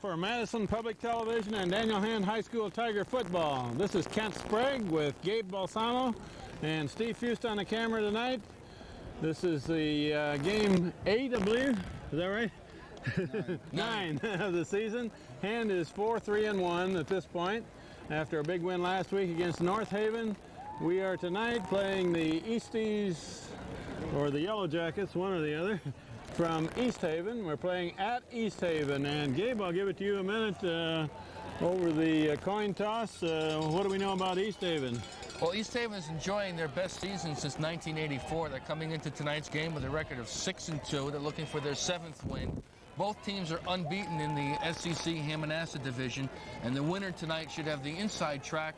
for Madison Public Television and Daniel Hand High School Tiger Football. This is Kent Sprague with Gabe Balsamo and Steve Fust on the camera tonight. This is the game 8, I believe. Is that right? 9 of the season. Hand is 4-3-1 at this point after a big win last week against North Haven. We are tonight playing the Easties, or the Yellow Jackets, one or the other, from East Haven. We're playing at East Haven. And Gabe, I'll give it to you a minute over the coin toss. What do we know about East Haven? Well, East Haven is enjoying their best season since 1984. They're coming into tonight's game with a record of 6-2. They're looking for their 7th win. Both teams are unbeaten in the SEC Hammonasset division, and the winner tonight should have the inside track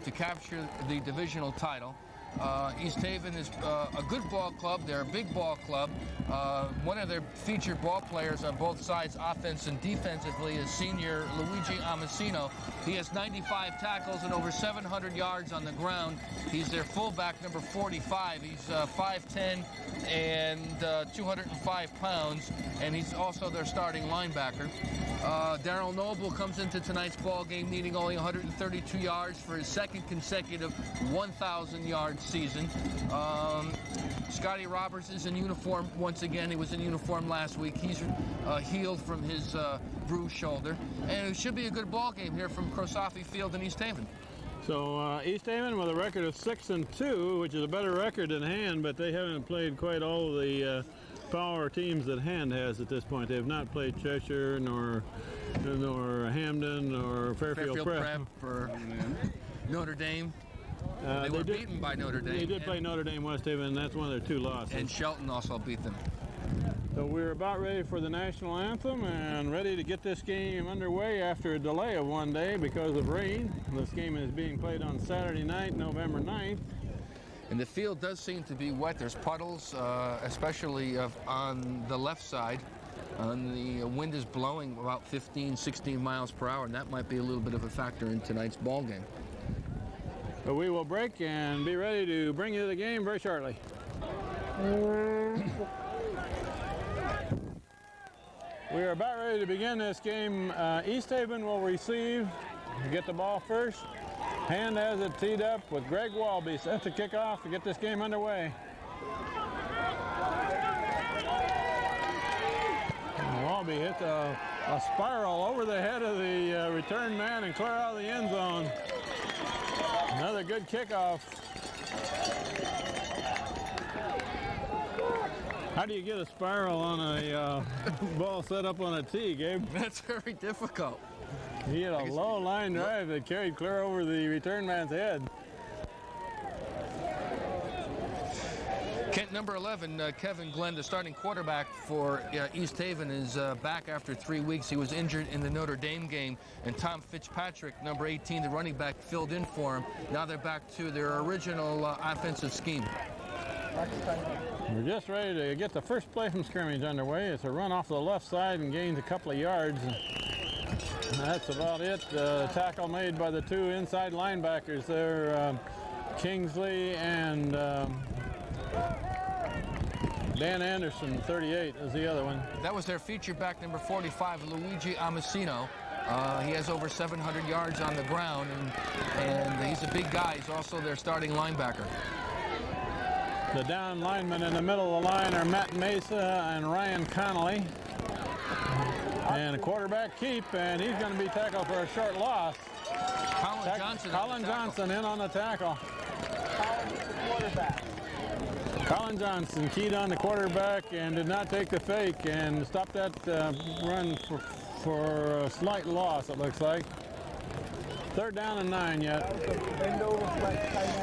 to capture the divisional title. East Haven is a good ball club. They're a big ball club. One of their featured ball players on both sides, offense and defensively, is senior Luigi Amasino. He has 95 tackles and over 700 yards on the ground. He's their fullback, number 45. He's 5'10" and 205 pounds, and he's also their starting linebacker. Darrell Noble comes into tonight's ball game needing only 132 yards for his second consecutive 1,000-yard season. Scotty Roberts is in uniform once again. He was in uniform last week. He's healed from his bruised shoulder. And it should be a good ball game here from Crosafi Field in East Haven. So East Haven with a record of 6-2, which is a better record than Hand, but they haven't played quite all of the power teams that Hand has at this point. They have not played Cheshire, nor Hamden, or Fairfield Prep. Or Notre Dame. They were beaten by Notre Dame. They did play Notre Dame West Haven, and that's one of their 2 losses. And Shelton also beat them. So we're about ready for the national anthem and ready to get this game underway after a delay of 1 day because of rain. This game is being played on Saturday night, November 9th. And the field does seem to be wet. There's puddles, especially on the left side. The wind is blowing about 15, 16 miles per hour, and that might be a little bit of a factor in tonight's ball game. But we will break and be ready to bring you the game very shortly. We are about ready to begin this game. East Haven will receive, get the ball first. Hand has it teed up with Greg Walby set to kick off to get this game underway. Walby hits a spiral over the head of the return man and clear out of the end zone. Another good kickoff. How do you get a spiral on a ball set up on a tee, Gabe? That's very difficult. He had a low line drive that carried clear over the return man's head. Kent, number 11, Kevin Glenn, the starting quarterback for East Haven, is back after 3 weeks. He was injured in the Notre Dame game, and Tom Fitzpatrick, number 18, the running back, filled in for him. Now they're back to their original offensive scheme. We're just ready to get the first play from scrimmage underway. It's a run off the left side and gains a couple of yards. That's about it. Tackle made by the 2 inside linebackers there, Kingsley and Dan Anderson, 38, is the other one. That was their feature back, number 45, Luigi Amasino. He has over 700 yards on the ground, and he's a big guy. He's also their starting linebacker. The down linemen in the middle of the line are Matt Mesa and Ryan Connolly. And a quarterback keep, and he's going to be tackled for a short loss. Colin Johnson in on the tackle. Colin Johnson keyed on the quarterback and did not take the fake and stopped that run for a slight loss, it looks like. 3rd down and 9 yet.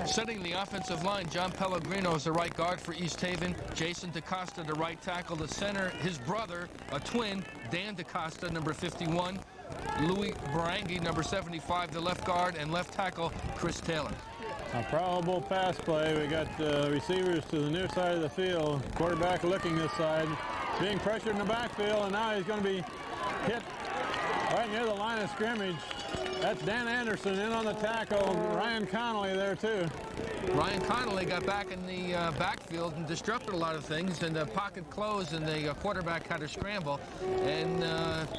Setting the offensive line, John Pellegrino is the right guard for East Haven. Jason DaCosta, the right tackle. The center, his brother, a twin, Dan DaCosta, number 51. Louis Barangi, number 75, the left guard, and left tackle, Chris Taylor. A probable pass play. We got receivers to the near side of the field. Quarterback looking this side. Being pressured in the backfield, and now he's going to be hit right in near the line of scrimmage. That's Dan Anderson in on the tackle. Ryan Connolly there too. Ryan Connolly got back in the backfield and disrupted a lot of things, and the pocket closed, and the quarterback had to scramble, and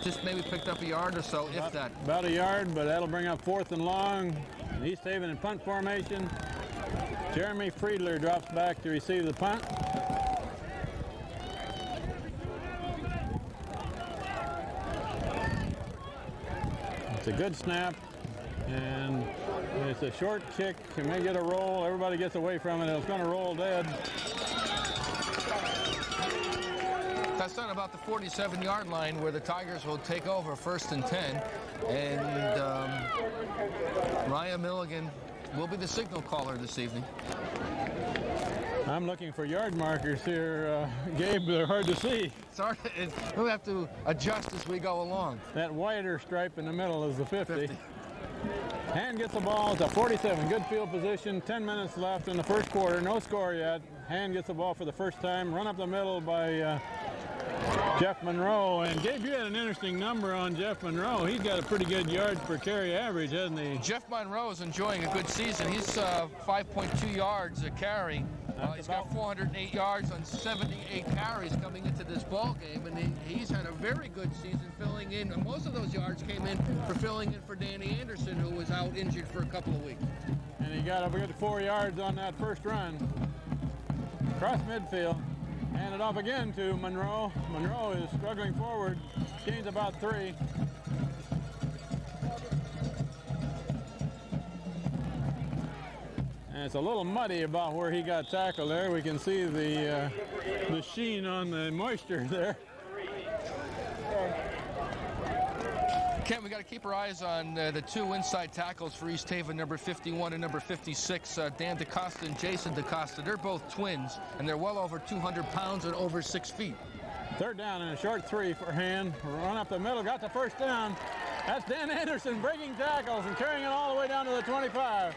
just maybe picked up a yard or so, if that. About a yard, but that'll bring up 4th and long. East Haven in punt formation. Jeremy Friedler drops back to receive the punt. It's a good snap, and it's a short kick. You may get a roll. Everybody gets away from it. It's going to roll dead. That's done about the 47-yard line, where the Tigers will take over 1st and 10. And Ryan Milligan will be the signal caller this evening. I'm looking for yard markers here, Gabe. They're hard to see. It's hard. We'll have to adjust as we go along. That wider stripe in the middle is the 50. Hand gets the ball. It's a 47. Good field position. 10 minutes left in the first quarter. No score yet. Hand gets the ball for the first time. Run up the middle by Jeff Monroe. And Gabe, you had an interesting number on Jeff Monroe. He's got a pretty good yards per carry average, hasn't he? Jeff Monroe is enjoying a good season. He's 5.2 yards a carry. He's got 408 yards on 78 carries coming into this ball game, and he's had a very good season filling in. And most of those yards came in for filling in for Danny Anderson, who was out injured for a couple of weeks. And he got a good 4 yards on that first run. Across midfield. Hand it off again to Monroe. Monroe is struggling forward. Gains about 3. And it's a little muddy about where he got tackled there. We can see the sheen on the moisture there. Kent, we got to keep our eyes on the 2 inside tackles for East Haven, number 51 and number 56, Dan DaCosta and Jason DaCosta. They're both twins, and they're well over 200 pounds and over 6 feet. 3rd down and a short 3 for Hand. Run up the middle, got the first down. That's Dan Anderson breaking tackles and carrying it all the way down to the 25.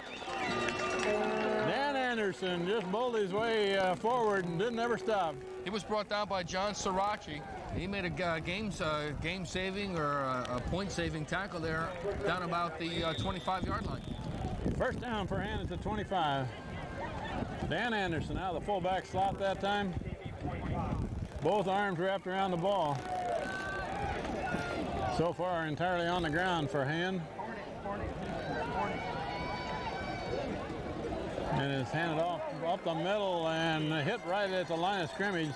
Dan Anderson just bowled his way forward and didn't ever stop. He was brought down by John Sirachi. He made a game-saving or a point-saving tackle there down about the 25-yard line. First down for Hand at the 25. Dan Anderson out of the fullback slot that time. Both arms wrapped around the ball. So far entirely on the ground for Hand. And it's handed off up the middle and hit right at the line of scrimmage.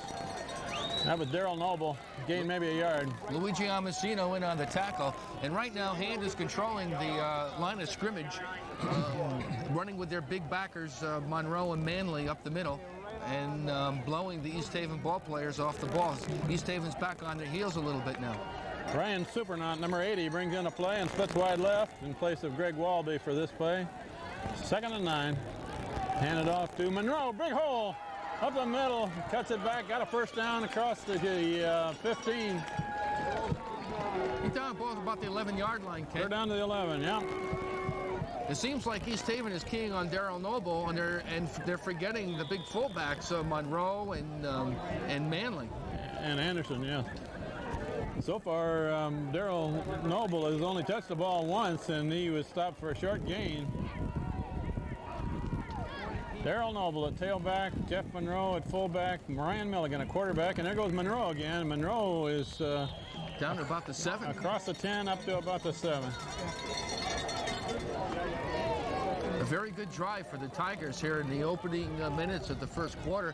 That was Daryl Noble. Gained maybe a yard. Luigi Amasino in on the tackle. And right now, Hand is controlling the line of scrimmage, running with their big backers, Monroe and Manley, up the middle, and blowing the East Haven ball players off the ball. East Haven's back on their heels a little bit now. Ryan Supernaut, number 80, brings in a play and splits wide left in place of Greg Walby for this play. 2nd and 9. Handed off to Monroe. Big hole. Up the middle, cuts it back, got a first down across the 15. He's down both about the 11-yard line, Ken. They're down to the 11, yeah. It seems like East Haven is keying on Daryl Noble, and they're forgetting the big fullbacks, Monroe and Manley. And Anderson, yeah. So far, Daryl Noble has only touched the ball once, and he was stopped for a short gain. Daryl Noble at tailback, Jeff Monroe at fullback, Ryan Milligan at quarterback, and there goes Monroe again. Monroe is down to about the 7. Across the 10 up to about the 7. A very good drive for the Tigers here in the opening minutes of the first quarter.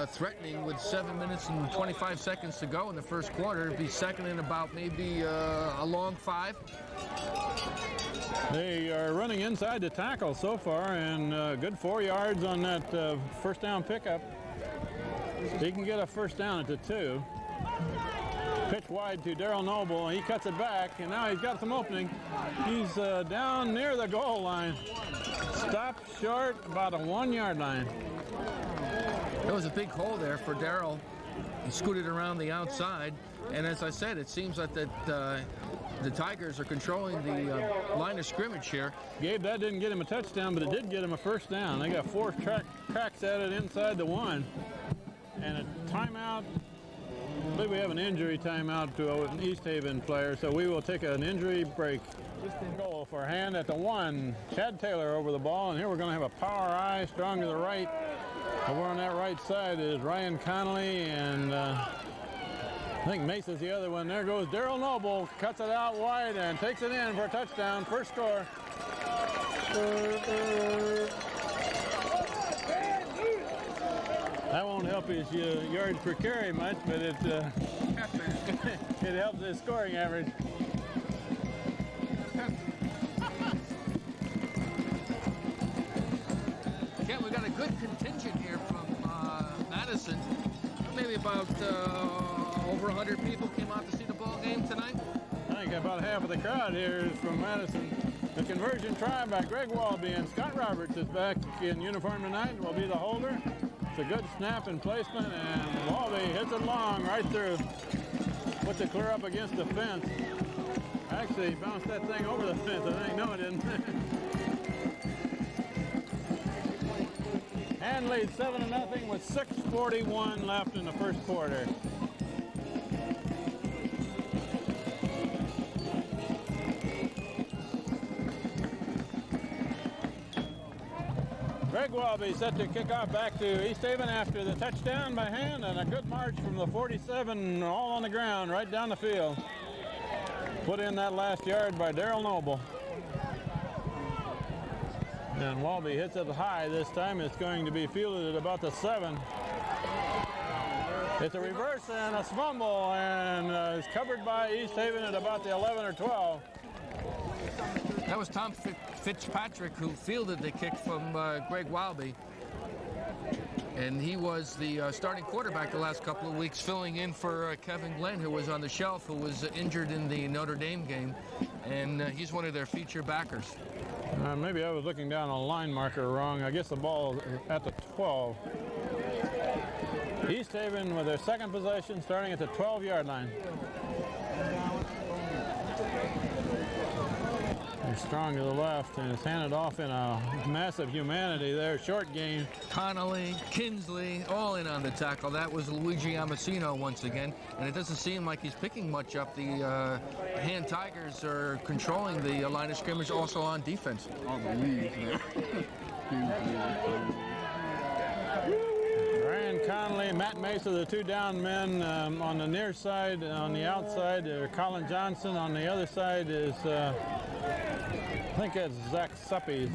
Threatening with 7 minutes and 25 seconds to go in the first quarter. It'd be second in about maybe a long 5. They are running inside the tackle so far, and good 4 yards on that first down pickup. He can get a first down at the 2. Pitch wide to Daryl Noble. He cuts it back, and now he's got some opening. He's down near the goal line. Stopped short about a 1-yard line. There was a big hole there for Daryl. He scooted around the outside, and as I said, it seems like that the Tigers are controlling the line of scrimmage here. Gabe, that didn't get him a touchdown, but it did get him a first down. They got 4 cracks at it inside the 1. And a timeout I believe we have an injury timeout to an East Haven player, so we will take an injury break. Just in goal for a hand at the 1. Chad Taylor over the ball, and here we're going to have a power eye, strong to the right. Over on that right side is Ryan Connolly, and I think Mesa's the other one. There goes Daryl Noble, cuts it out wide and takes it in for a touchdown. First score. That won't help his yards per carry much, but it it helps his scoring average. Yeah, we got a good contingent here from Madison. Maybe about over 100 people came out to see the ball game tonight. I think about half of the crowd here is from Madison. The conversion try by Greg Walby, and Scott Roberts is back in uniform tonight and will be the holder. It's a good snap and placement, and Walby hits it long right through. Puts it clear up against the fence. Actually, bounced that thing over the fence. I think, no, it didn't. And leads 7-0 with 6:41 left in the first quarter. Greg Walby set to kick off back to East Haven after the touchdown by hand, and a good march from the 47 all on the ground right down the field. Put in that last yard by Daryl Noble. And Walby hits it high this time. It's going to be fielded at about the 7. It's a reverse and a fumble, and is covered by East Haven at about the 11 or 12. That was Tom Fitzpatrick who fielded the kick from Greg Walby. And he was the starting quarterback the last couple of weeks, filling in for Kevin Glenn, who was on the shelf, who was injured in the Notre Dame game. And he's one of their feature backers. Maybe I was looking down a line marker wrong. I guess the ball at the 12. East Haven with their second possession, starting at the 12-yard line. They're strong to the left, and it's handed off in a massive humanity there. Short game. Connolly, Kinsley, all in on the tackle. That was Luigi Amasino once again, and it doesn't seem like he's picking much up. The Hand Tigers are controlling the line of scrimmage, also on defense. All the leads there. Ryan Connolly, Matt Mesa, the two down men on the near side. On the outside, Colin Johnson. On the other side is, I think it's Zach Suppy.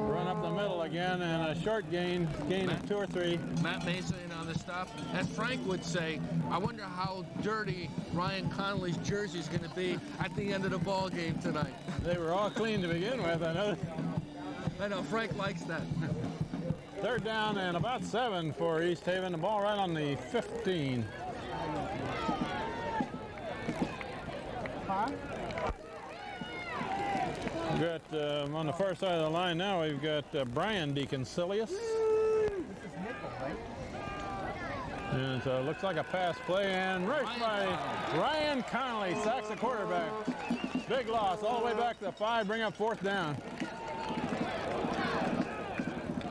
Run up the middle again, and a short gain of 2 or 3. Matt Mesa in on the stop. As Frank would say, I wonder how dirty Ryan Connolly's jersey is going to be at the end of the ball game tonight. They were all clean to begin with. I know, Frank likes that. Third down and about 7 for East Haven. The ball right on the 15. We've got on the far side of the line now, we've got Brian DeConcilius. And so it looks like a pass play, and rushed by Ryan Connolly, sacks the quarterback. Big loss all the way back to 5, bring up 4th down.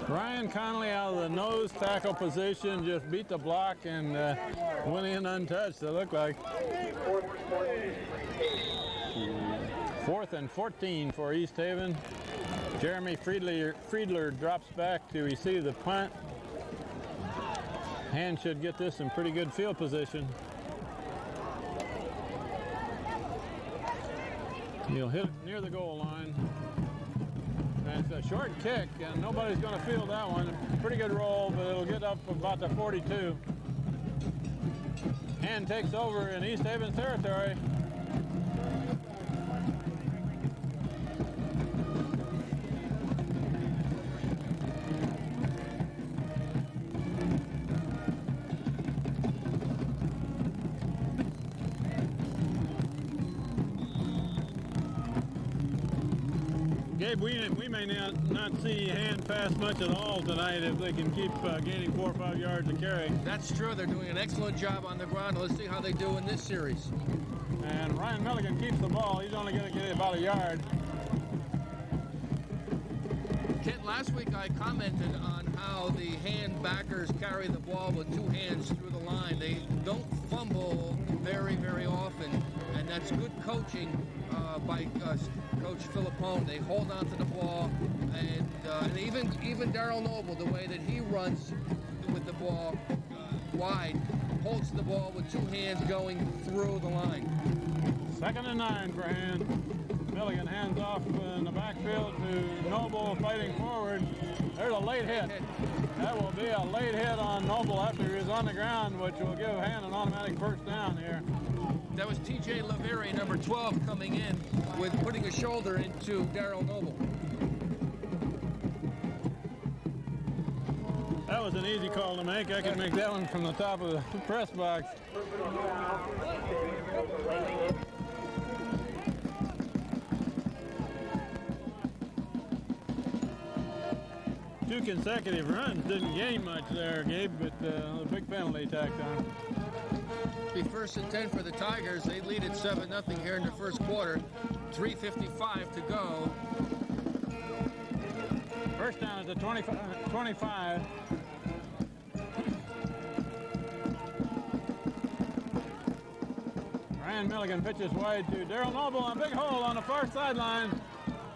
Ryan Connolly out of the nose tackle position, just beat the block and went in untouched, it looked like. 4th and 14 for East Haven. Jeremy Friedler drops back to receive the punt. Hand should get this in pretty good field position. He'll hit it near the goal line. And it's a short kick, and nobody's going to field that one. Pretty good roll, but it'll get up about the 42. Hand takes over in East Haven's territory. Gabe, we may not see Hand pass much at all tonight if they can keep gaining 4 or 5 yards a carry. That's true. They're doing an excellent job on the ground. Let's see how they do in this series. And Ryan Milligan keeps the ball. He's only going to get about a yard. Kent, last week I commented on how the hand backers carry the ball with two hands through the line. They don't fumble very, very often, and that's good coaching by Coach Philippone. They hold on to the ball, and even Darryl Noble, the way that he runs with the ball wide, holds the ball with two hands going through the line. 2nd and 9 for Hand. Milligan hands off in the backfield to Noble fighting forward. There's a late hit. That will be a late hit on Noble after he was on the ground, which will give Hand an automatic first down here. That was T.J. Laverie, number 12, coming in with putting a shoulder into Darryl Noble. That was an easy call to make. I could make that one from the top of the press box. Two consecutive runs didn't gain much there, Gabe, but a big penalty tacked on. Be 1st and 10 for the Tigers. They lead at 7-0 here in the first quarter. 3:55 to go. First down at the 25. Ryan Milligan pitches wide to Darryl Noble on a big hole on the far sideline.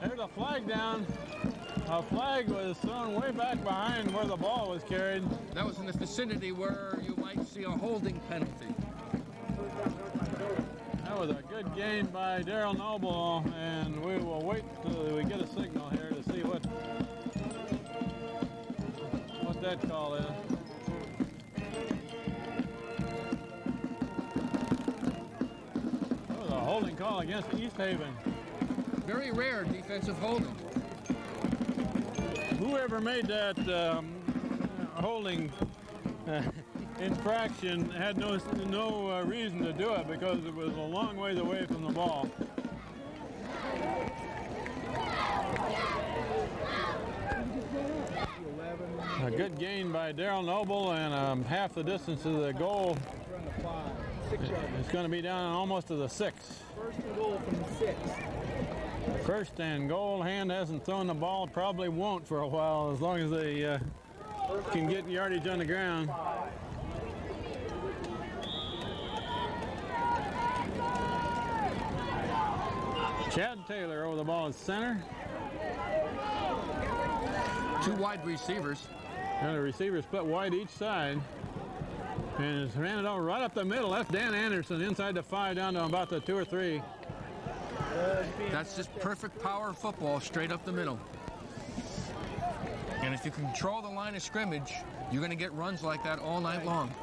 There's a flag down. A flag was thrown way back behind where the ball was carried. That was in the vicinity where you might see a holding penalty. That was a good gain by Darryl Noble, and we will wait till we get a signal here to see what that call is. That was a holding call against East Haven. Very rare defensive holding. Whoever made that holding infraction had no reason to do it because it was a long ways away from the ball. A good gain by Darryl Noble and half the distance to the goal. It's going to be down almost to the 6. First and goal from the 6. First and goal. Hand hasn't thrown the ball, probably won't for a while as long as they can get yardage on the ground. Chad Taylor over the ball at center. Two wide receivers. And the receivers split wide each side. And it's ran it over right up the middle. That's Dan Anderson inside the 5 down to about the 2 or 3. That's just perfect power football straight up the middle. And if you control the line of scrimmage, you're going to get runs like that all night long.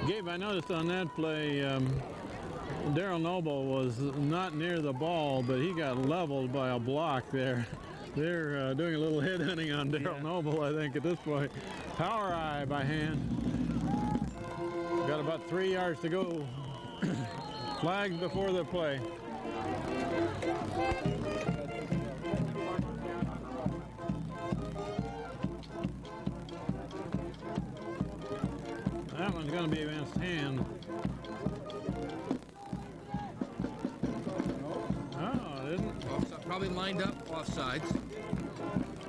Gabe, I noticed on that play, Darryl Noble was not near the ball, but he got leveled by a block there. They're doing a little head hunting on Darryl Noble, I think, at this point. Power eye by Hand. Got about 3 yards to go. Flags before the play. That one's going to be against Hand. Oh, it isn't. Probably lined up offsides.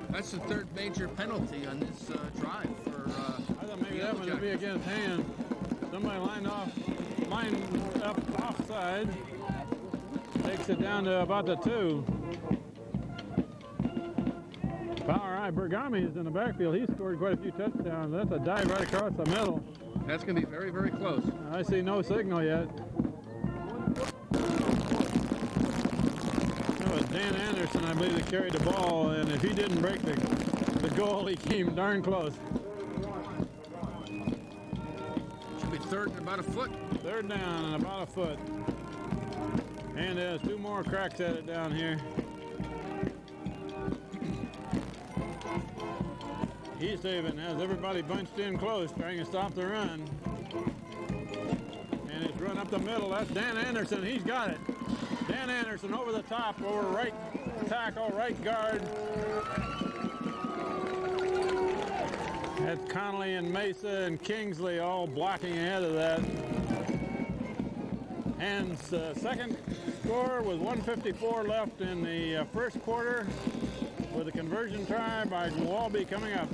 That's the third major penalty on this drive for. I thought maybe that one would be against Hand. Somebody lined up offside. Takes it down to about the 2. Power eye. Bergami is in the backfield. He scored quite a few touchdowns. That's a dive right across the middle. That's going to be very, very close. I see no signal yet. That was Dan Anderson, I believe, that carried the ball, and if he didn't break the goal, he came darn close. Should be 3rd and about a foot. 3rd down and about a foot. And there's 2 more cracks at it down here. East Haven has everybody bunched in close, trying to stop the run. And it's run up the middle. That's Dan Anderson. He's got it. Dan Anderson over the top, over right tackle, right guard. That's Connolly and Mesa and Kingsley all blocking ahead of that. And second score with 1:54 left in the first quarter, with a conversion try by Walby coming up.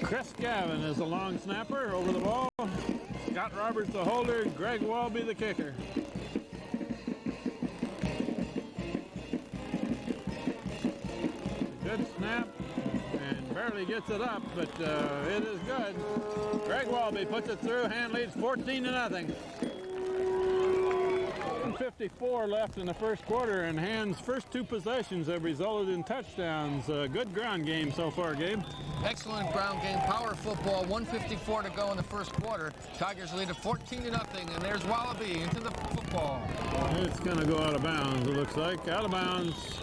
Chris Gavin is the long snapper over the ball. Scott Roberts the holder. Greg Walby the kicker. Good snap and barely gets it up, but it is good. Greg Walby puts it through. Hand leads 14-0. 1:54 left in the first quarter, and Hand's first two possessions have resulted in touchdowns. Good ground game so far, Gabe. Excellent ground game, power football. 1:54 to go in the first quarter. Tigers lead at 14-0, and there's Wallaby into the football. It's going to go out of bounds, it looks like. Out of bounds.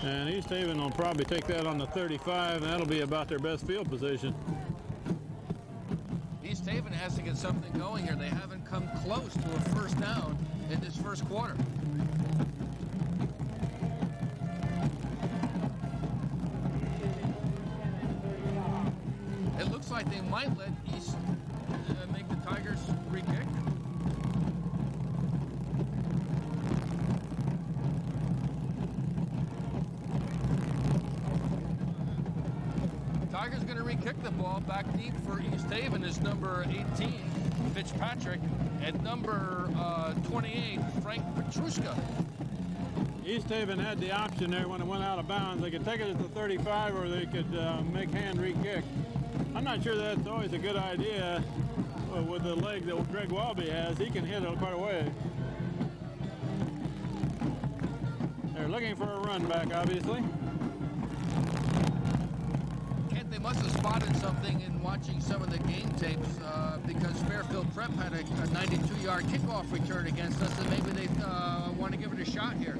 And East Haven will probably take that on the 35, and that'll be about their best field position. East Haven has to get something going here. They haven't come close to a first down in this first quarter. It looks like they might let East make the Tigers re-kick. Tigers going to re-kick the ball. Back deep for East Haven is number 18, Fitzpatrick, and number 28, Frank Petrushka. East Haven had the option there when it went out of bounds. They could take it at the 35, or they could make Hand re-kick. I'm not sure that's always a good idea with the leg that Greg Walby has. He can hit it quite a way. They're looking for a run back, obviously. Kent, they must have spotted something in watching some of the game tapes because Fairfield Prep had a 92-yard kickoff return against us, and maybe they want to give it a shot here.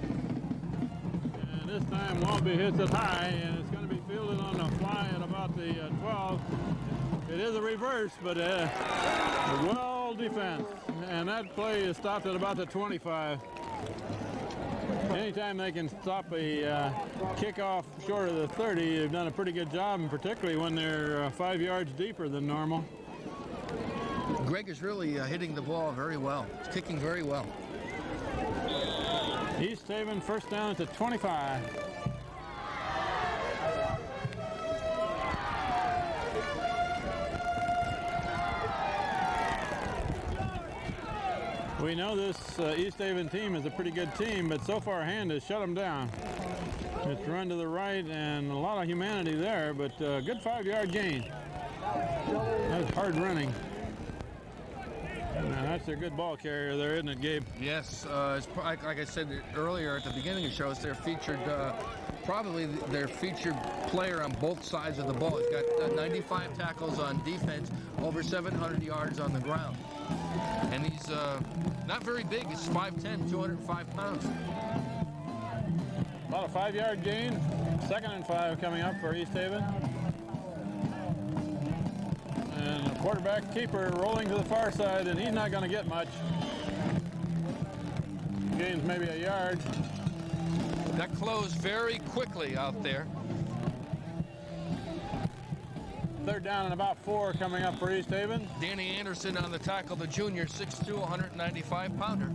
And this time Walby hits it high, and it's going to be fielded on the fly at about the 12. It is a reverse, but well defense. And that play is stopped at about the 25. Anytime they can stop a kickoff short of the 30, they've done a pretty good job, and particularly when they're 5 yards deeper than normal. Greg is really hitting the ball very well. He's kicking very well. East Haven first down at the 25. We know this East Haven team is a pretty good team, but so far Hand has shut them down. It's run to the right and a lot of humanity there, but good 5-yard gain. That's hard running. Now that's their good ball carrier there, isn't it, Gabe? Yes, it's like I said earlier at the beginning of the show, it's their featured, probably their featured player on both sides of the ball. He's got 95 tackles on defense, over 700 yards on the ground. And he's not very big. He's 5'10", 205 pounds. About a 5-yard gain. 2nd and 5 coming up for East Haven. And the quarterback keeper rolling to the far side, and he's not going to get much. Gains maybe a yard. That closed very quickly out there. 3rd down and about 4 coming up for East Haven. Danny Anderson on the tackle, the junior, 6'2", 195-pounder.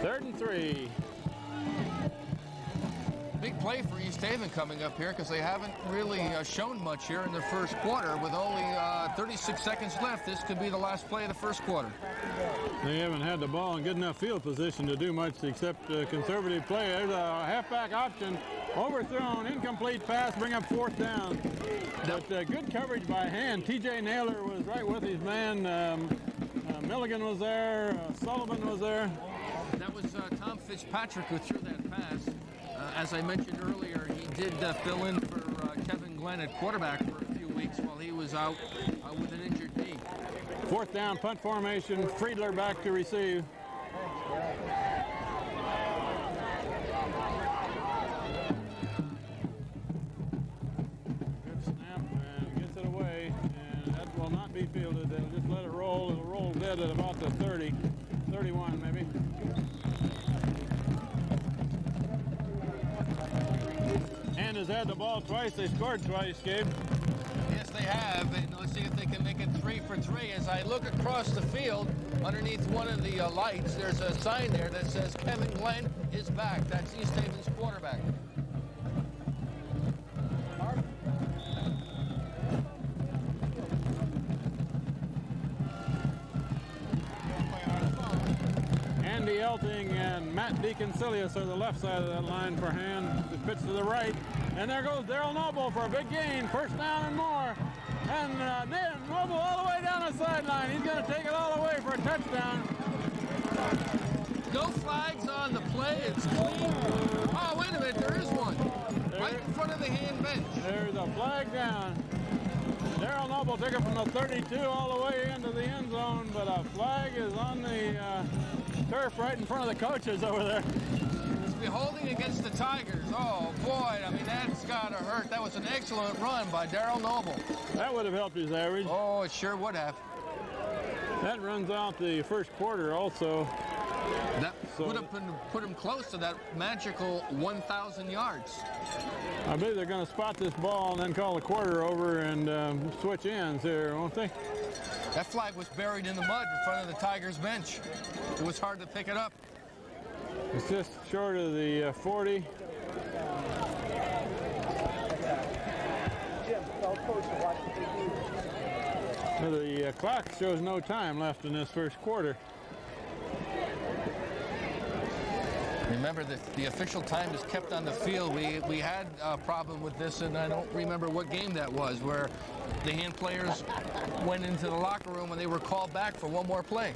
Third and 3. Big play for East Haven coming up here because they haven't really shown much here in the first quarter. With only 36 seconds left, this could be the last play of the first quarter. They haven't had the ball in good enough field position to do much except conservative play. There's a halfback option, overthrown, incomplete pass, bring up 4th down. But good coverage by Hand. T.J. Naylor was right with his man. Milligan was there. Sullivan was there. That was Tom Fitzpatrick who threw that pass. As I mentioned earlier, he did fill in for Kevin Glenn at quarterback for a few weeks while he was out with an injured knee. Fourth down, punt formation. Friedler back to receive. Good snap and gets it away, and that will not be fielded. They'll just let it roll. It'll roll dead at about the 30, 31 maybe. And has had the ball twice. They scored twice, Gabe. Yes, they have, and let's see if they can make it 3 for 3. As I look across the field, underneath one of the lights, there's a sign there that says Kevin Glenn is back. That's East Haven's quarterback. Andy Elting and Matt DeConcilius are the left side of that line for hand. The pitch to the right. And there goes Daryl Noble for a big gain. First down and more. And then Noble all the way down the sideline. He's going to take it all the way for a touchdown. No flags on the play. It's clean. Oh, wait a minute. There is one. Right in front of the hand bench. There's a flag down. Daryl Noble took it from the 32 all the way into the end zone, but a flag is on the turf right in front of the coaches over there. It's beholding against the Tigers. Oh, boy. I mean, that's got to hurt. That was an excellent run by Daryl Noble. That would have helped his average. Oh, it sure would have. That runs out the first quarter also. That would have put him close to that magical 1,000 yards. I believe they're going to spot this ball and then call the quarter over and switch ends here, won't they? That flag was buried in the mud in front of the Tigers bench. It was hard to pick it up. It's just short of the 40. Well, the clock shows no time left in this first quarter. Remember that the official time is kept on the field. We had a problem with this, and I don't remember what game that was, where the hand players went into the locker room and they were called back for one more play.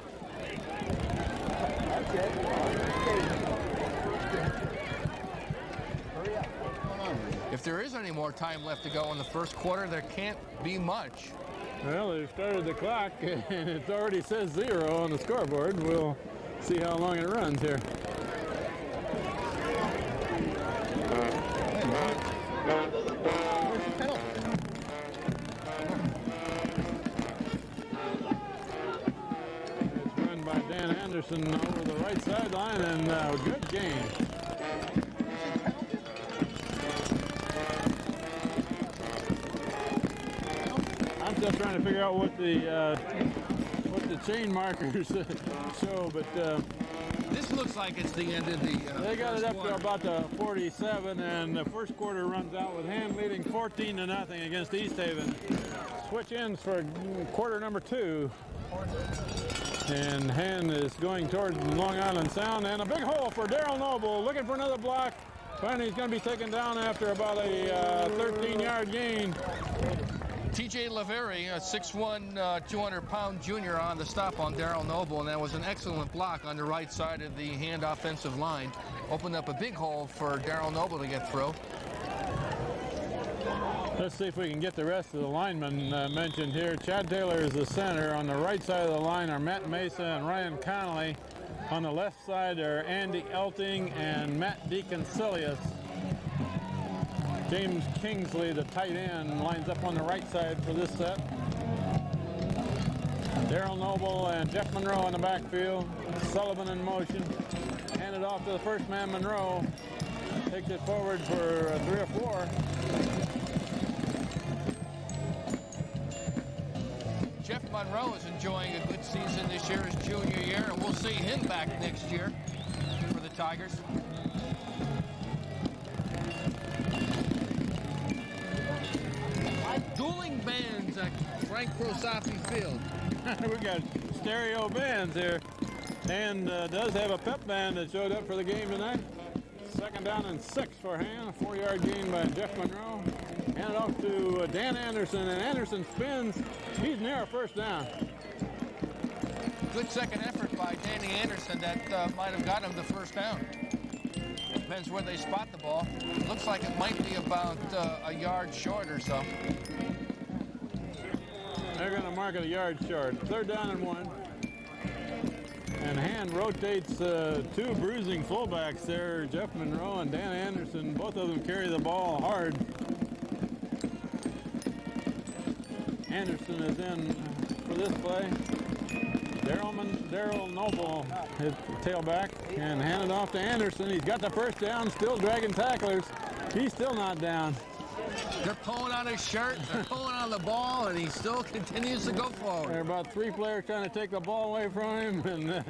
If there is any more time left to go in the first quarter, there can't be much. Well, they've started the clock, and it already says 0 on the scoreboard. We'll see how long it runs here. It's run by Dan Anderson over the right sideline, and a good gain. I'm just trying to figure out what the chain markers show, but this looks like it's the end of the they got it up quarter. to about the 47, and the first quarter runs out with Hand leading 14-0 against East Haven. Switch ends for quarter number 2. And Hand is going toward Long Island Sound, and a big hole for Daryl Noble, looking for another block. Finally, he's going to be taken down after about a 13-yard gain. T.J. Laveri, a 6'1", 200-pound junior on the stop on Daryl Noble, and that was an excellent block on the right side of the Hand offensive line. Opened up a big hole for Daryl Noble to get through. Let's see if we can get the rest of the linemen mentioned here. Chad Taylor is the center. On the right side of the line are Matt Mesa and Ryan Connolly. On the left side are Andy Elting and Matt DeConcilius. James Kingsley, the tight end, lines up on the right side for this set. Daryl Noble and Jeff Monroe in the backfield. Sullivan in motion. Handed off to the first man, Monroe. Takes it forward for 3 or 4. Jeff Monroe is enjoying a good season this year, his junior year, and we'll see him back next year for the Tigers. Dueling bands at Frank Prosapi Field. We got stereo bands here. And does have a pep band that showed up for the game tonight. Second down and 6 for Hand. A 4-yard gain by Jeff Monroe. Handed off to Dan Anderson, and Anderson spins. He's near a first down. Good second effort by Danny Anderson that might have got him the first down. Depends where they spot the ball. Looks like it might be about a yard short or so. They're going to mark it a yard short. 3rd down and 1. And Hand rotates 2 bruising fullbacks there, Jeff Monroe and Dan Anderson. Both of them carry the ball hard. Anderson is in for this play. Daryl Noble, his tailback, and handed off to Anderson. He's got the 1st down, still dragging tacklers. He's still not down. They're pulling on his shirt, they're pulling on the ball, and he still continues to go forward. There are about 3 players trying to take the ball away from him, and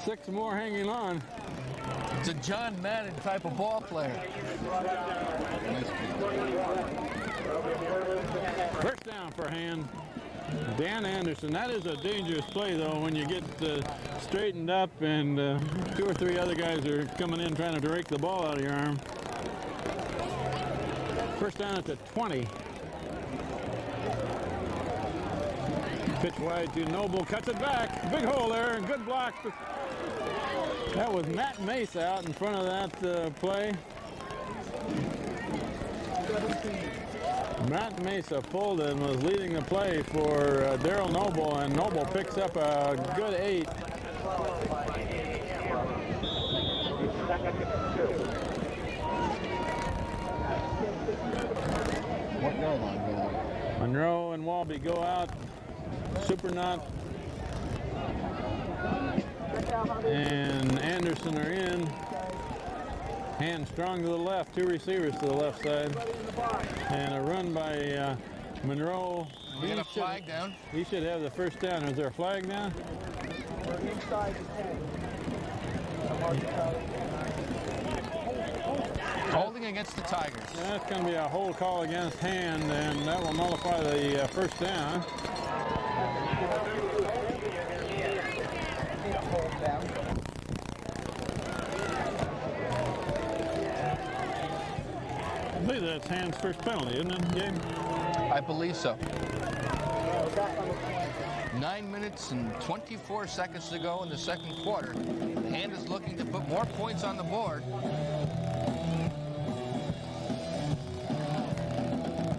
6 more hanging on. It's a John Madden type of ball player. 1st down for Hand. Dan Anderson. That is a dangerous play, though, when you get straightened up and 2 or 3 other guys are coming in trying to rake the ball out of your arm. 1st down at the 20. Pitch wide to Noble, cuts it back. Big hole there, good block. That was Matt Mace out in front of that play. Matt Mesa pulled and was leading the play for Daryl Noble, and Noble picks up a good 8. Monroe and Walby go out. Supernut and Anderson are in. Hand strong to the left, 2 receivers to the left side. And a run by Monroe. We got a flag down. He should have the 1st down. Is there a flag now? We're inside the 10. Holding against the Tigers. That's going to be a hold call against Hand, and that will nullify the 1st down. I believe that's Hand's 1st penalty, isn't it, Gabe? I believe so. 9 minutes and 24 seconds to go in the 2nd quarter. Hand is looking to put more points on the board.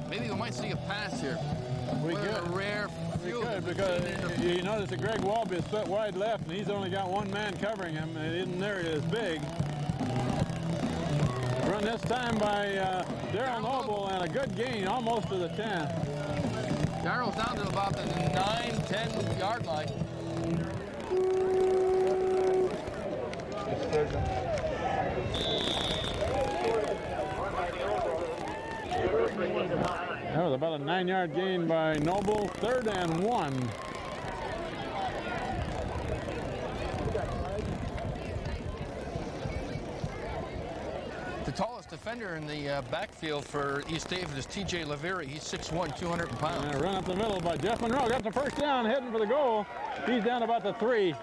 Maybe we might see a pass here. We What a could. rare few. Good, because you notice that Greg Walby is split wide left, and he's only got 1 man covering him, and it isn't nearly as big. Run this time by Daryl Noble, and a good gain, almost to the 10. Daryl's down to about the 9-10 yard line. That was about a 9-yard gain by Noble. 3rd and 1. The tallest defender in the backfield for East David is T.J. Lavery. He's 6'1", 200 pounds. And a run up the middle by Jeff Monroe. Got the 1st down, heading for the goal. He's down about the 3.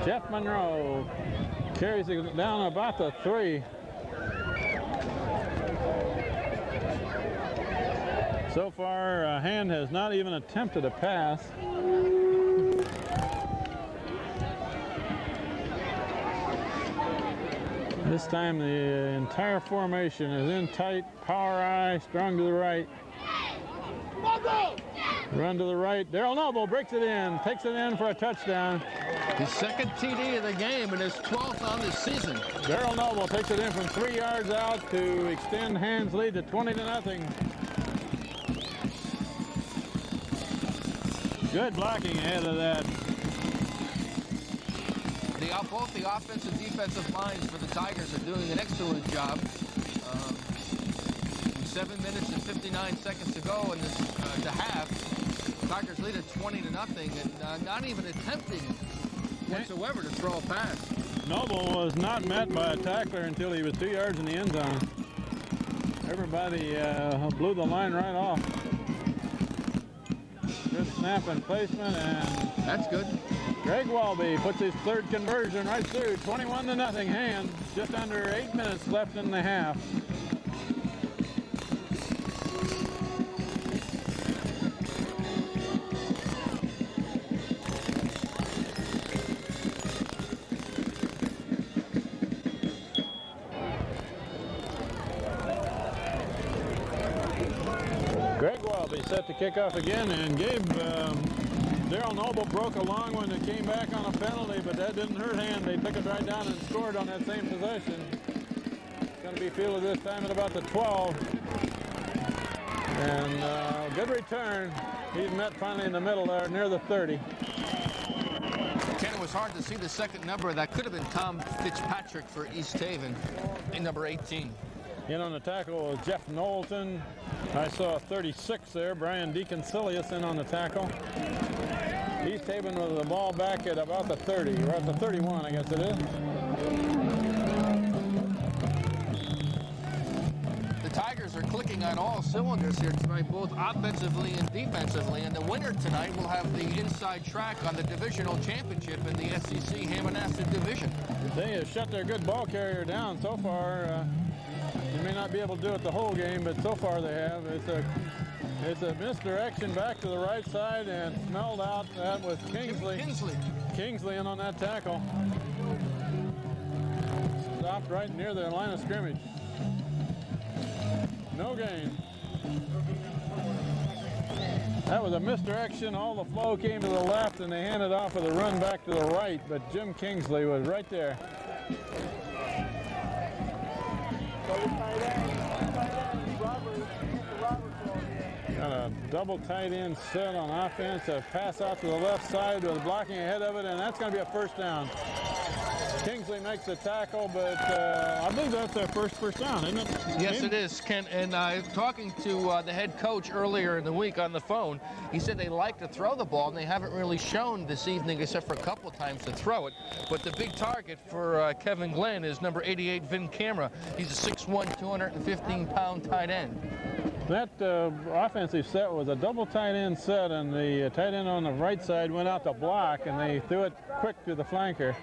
Jeff Monroe carries it down about the 3. So far, Hand has not even attempted a pass. This time the entire formation is in tight, power eye, strong to the right. Run to the right. Daryl Noble breaks it in, takes it in for a touchdown. His 2nd TD of the game and his 12th on the season. Daryl Noble takes it in from 3 yards out to extend Hand's lead to 20-0. Good blocking ahead of that. Both the offensive and defensive lines for the Tigers are doing an excellent job. 7 minutes and 59 seconds to go in this to half. Tigers lead at 20-0 and not even attempting whatsoever to throw a pass. Noble was not met by a tackler until he was 2 yards in the end zone. Everybody blew the line right off. Good snap and placement, and that's good. Greg Walby puts his 3rd conversion right through. 21-0 Hand. Just under 8 minutes left in the half. be set to kick off again, and Gabe, Darrell Noble broke a long one that came back on a penalty, but that didn't hurt Hand. They took it right down and scored on that same possession. It's going to be fielded this time at about the 12. And good return. He's met finally in the middle there, near the 30. Ken, it was hard to see the second number. That could have been Tom Fitzpatrick for East Haven, in number 18. In on the tackle was Jeff Knowlton. I saw 36 there, Brian DeConcilius in on the tackle. East Haven with the ball back at about the 30, or at the 31, I guess it is. The Tigers are clicking on all cylinders here tonight, both offensively and defensively, and the winner tonight will have the inside track on the divisional championship in the SEC Hammonasset division. They have shut their good ball carrier down so far. They may not be able to do it the whole game, but so far they have. It's a misdirection back to the right side and smelled out. That was Kingsley. Kingsley in on that tackle. Stopped right near the line of scrimmage. No gain. That was a misdirection. All the flow came to the left, and they handed off with a run back to the right, but Jim Kingsley was right there. Got a double tight end set on offense. A pass out to the left side with blocking ahead of it, and that's going to be a first down. Kingsley makes the tackle, but I believe that's their first down, isn't it? Yes, it is, Ken. And talking to the head coach earlier in the week on the phone, he said they like to throw the ball, and they haven't really shown this evening except for a couple of times to throw it. But the big target for Kevin Glenn is number 88, Vin Camera. He's a 6'1", 215-pound tight end. That offensive set was a double tight end set, and the tight end on the right side went out to block, and they threw it quick to the flanker.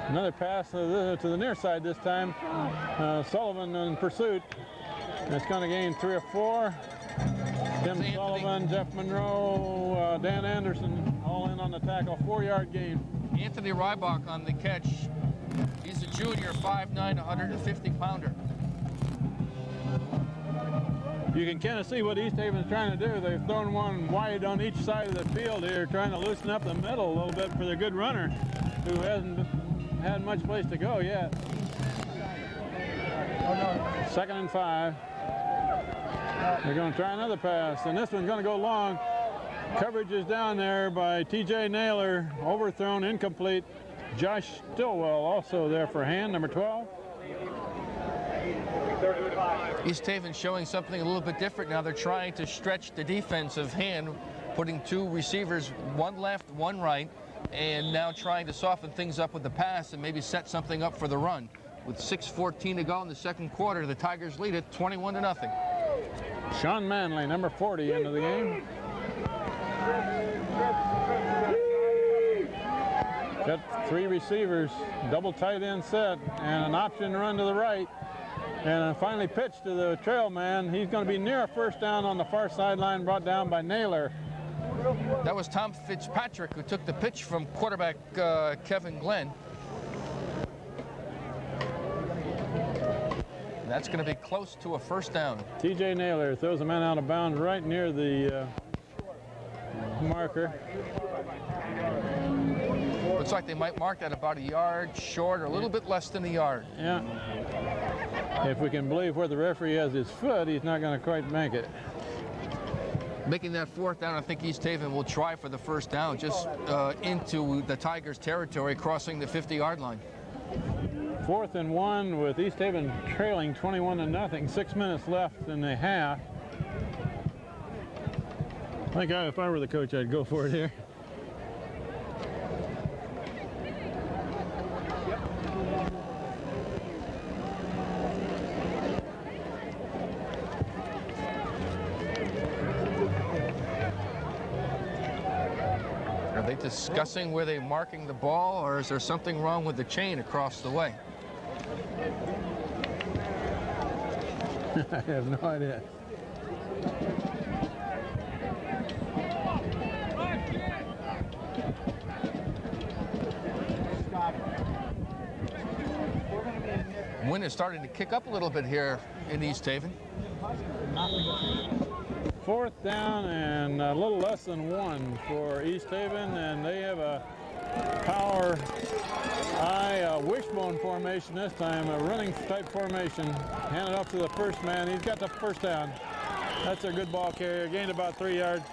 Another pass to the near side this time. Sullivan in pursuit. It's going to gain 3 or 4. Tim Sullivan, Jeff Monroe, Dan Anderson, all in on the tackle. 4-yard gain. Anthony Rybach on the catch. He's a junior, 5'9", 150-pounder. You can kind of see what East Haven's trying to do. They've thrown one wide on each side of the field here, trying to loosen up the middle a little bit for their good runner, who hasn't had much place to go yet. 2nd and 5. They're going to try another pass, and this one's going to go long. Coverage is down there by T.J. Naylor, overthrown, incomplete. Josh Stillwell also there for Hand, number 12. East Haven showing something a little bit different now. They're trying to stretch the defensive Hand, putting 2 receivers, one left, one right, and now trying to soften things up with the pass and maybe set something up for the run. With 6:14 to go in the second quarter, the Tigers lead it 21-0. Sean Manley, number 40, into the game. Got 3 receivers, double tight end set, and an option run to the right. And finally pitched to the trail man. He's going to be near a first down on the far sideline, brought down by Naylor. That was Tom Fitzpatrick who took the pitch from quarterback Kevin Glenn. And that's going to be close to a first down. T.J. Naylor throws a man out of bounds right near the marker. Looks like they might mark that about a yard short or a little bit less than a yard. Yeah. If we can believe where the referee has his foot, he's not going to quite make it. Making that 4th down, I think East Haven will try for the first down, just into the Tigers' territory, crossing the 50-yard line. 4th and 1 with East Haven trailing 21-0. 6 minutes left in the half. I think if I were the coach, I'd go for it here. Are they discussing where they're marking the ball, or is there something wrong with the chain across the way? I have no idea. Wind is starting to kick up a little bit here in East Haven. Fourth down and a little less than 1 for East Haven, and they have a power wishbone formation this time, a running type formation. Hand it off to the first man. He's got the first down. That's a good ball carrier. Gained about 3 yards.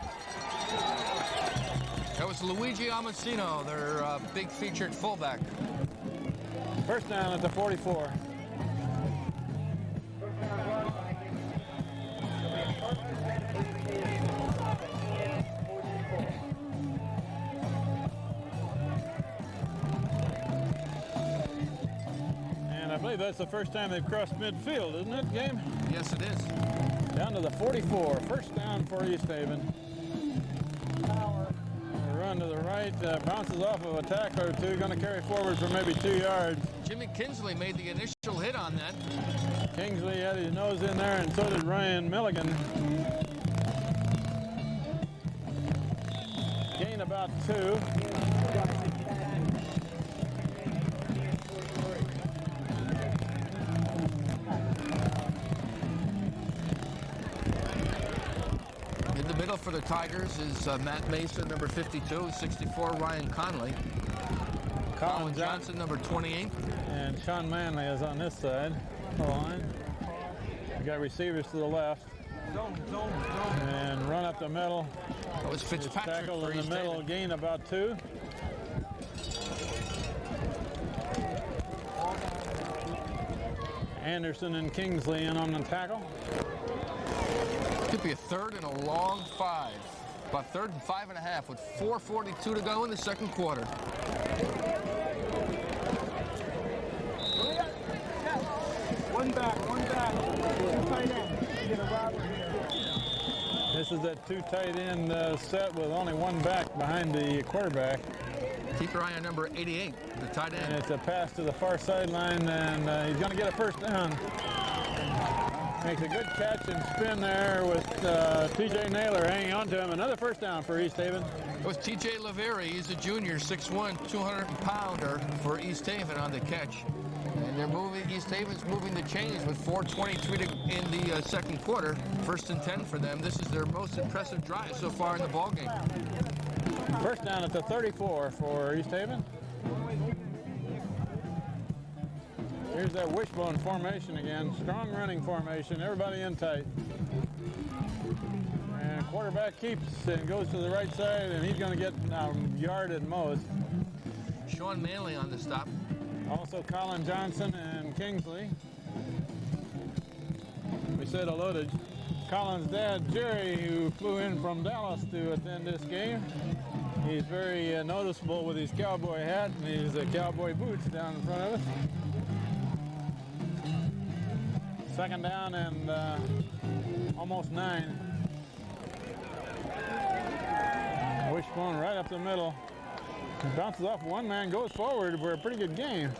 That was Luigi Amasino, their big featured fullback. First down at the 44. And I believe that's the first time they've crossed midfield, isn't it, Game? Yes, it is. Down to the 44. First down for East Haven. Run to the right, bounces off of a tackle or two, going to carry forward for maybe 2 yards. Jimmy Kinsley made the initial hit on that. Kingsley had his nose in there, and so did Ryan Milligan. Gain about 2. In the middle for the Tigers is Matt Mason, number 52, 64, Ryan Conley. Colin Johnson, number 28. And Sean Manley is on this side of the line. We got receivers to the left. And run up the middle. That was Fitzpatrick. Tackle in the middle, gain about 2. Anderson and Kingsley in on the tackle. Could be a third and a long 5. About third and 5.5 with 4:42 to go in the second quarter. One back. Tight end. Get a robber here. This is that 2 tight end set with only 1 back behind the quarterback. Keep your eye on number 88, the tight And end. it's a pass to the far sideline, and he's going to get a first down. Makes a good catch and spin there with T.J. Naylor hanging on to him. Another first down for East Haven. It was T.J. Laveri. He's a junior, 6'1", 200-pounder for East Haven on the catch. And they're moving, East Haven's moving the chains with 4:23 in the second quarter. First and 10 for them. This is their most impressive drive so far in the ballgame. First down at the 34 for East Haven. Here's that wishbone formation again. Strong running formation. Everybody in tight. And quarterback keeps and goes to the right side, and he's going to get a yard at most. Sean Manley on the stop. Also Colin Johnson and Kingsley. We said hello to Colin's dad, Jerry, who flew in from Dallas to attend this game. He's very noticeable with his cowboy hat and his cowboy boots down in front of us. Second down and almost 9. Wishbone right up the middle. He bounces off one man, goes forward for a pretty good game.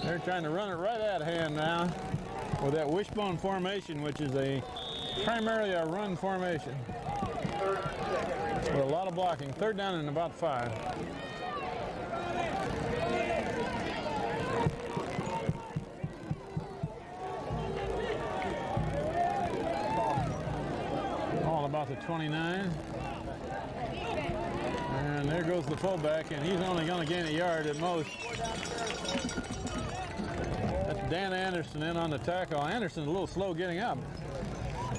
They're trying to run it right at hand now with that wishbone formation, which is primarily a run formation. With a lot of blocking. Third down and about 5. All about the 29. And there goes the fullback, and he's only going to gain a yard at most. That's Dan Anderson in on the tackle. Anderson's a little slow getting up.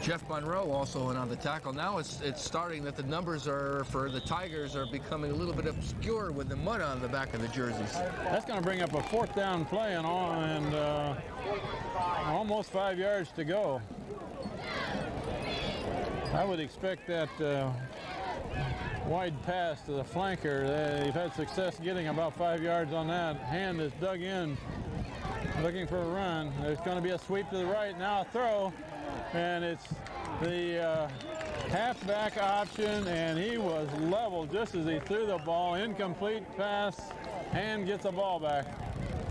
Jeff Monroe also in on the tackle. Now it's starting that the numbers are for the Tigers are becoming a little bit obscure with the mud on the back of the jerseys. That's going to bring up a fourth down play and almost 5 yards to go. I would expect that wide pass to the flanker. They've had success getting about 5 yards on that. Hand is dug in, looking for a run. There's going to be a sweep to the right. Now a throw, and it's the halfback option, and he was level just as he threw the ball. Incomplete pass. Hand gets the ball back.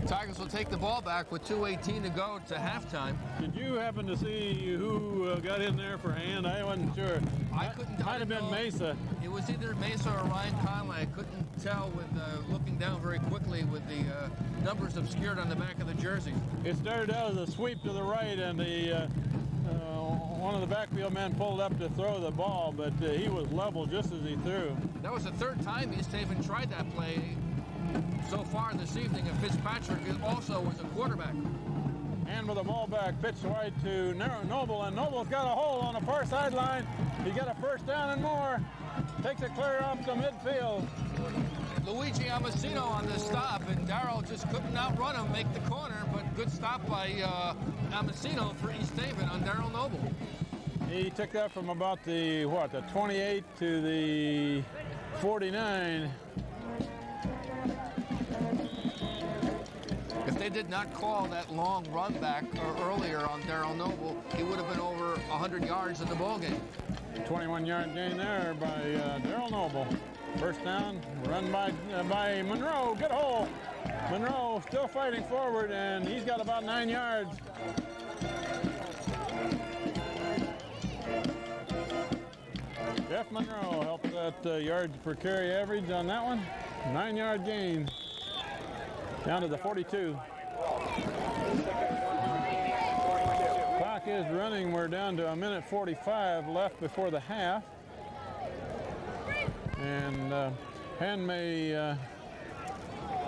Tigers will take the ball back with 2:18 to go to halftime. Did you happen to see who got in there for hand? I wasn't sure. I couldn't. Might have been Mesa. It was either Mesa or Ryan Conley. I couldn't tell with looking down very quickly with the numbers obscured on the back of the jersey. It started out as a sweep to the right, and the one of the backfield men pulled up to throw the ball, but he was level just as he threw. That was the third time East Haven tried that play so far this evening, and Fitzpatrick also was a quarterback. And with the ball back, pitched wide to Noble, and Noble's got a hole on the far sideline. He's got a first down and more. Takes it clear off the midfield. Luigi Amasino on the stop, and Darrell just couldn't outrun him, make the corner, but good stop by Amasino for East Haven on Darrell Noble. He took that from about the 28 to the 49. If they did not call that long run back earlier on Darrell Noble, he would have been over 100 yards in the ballgame. 21-yard gain there by Darrell Noble. First down, run by Monroe. Good hole. Monroe still fighting forward, and he's got about 9 yards. Jeff Monroe helped that yards per carry average on that one. 9-yard gain. Down to the 42. Clock is running. We're down to 1:45 left before the half. And Penn may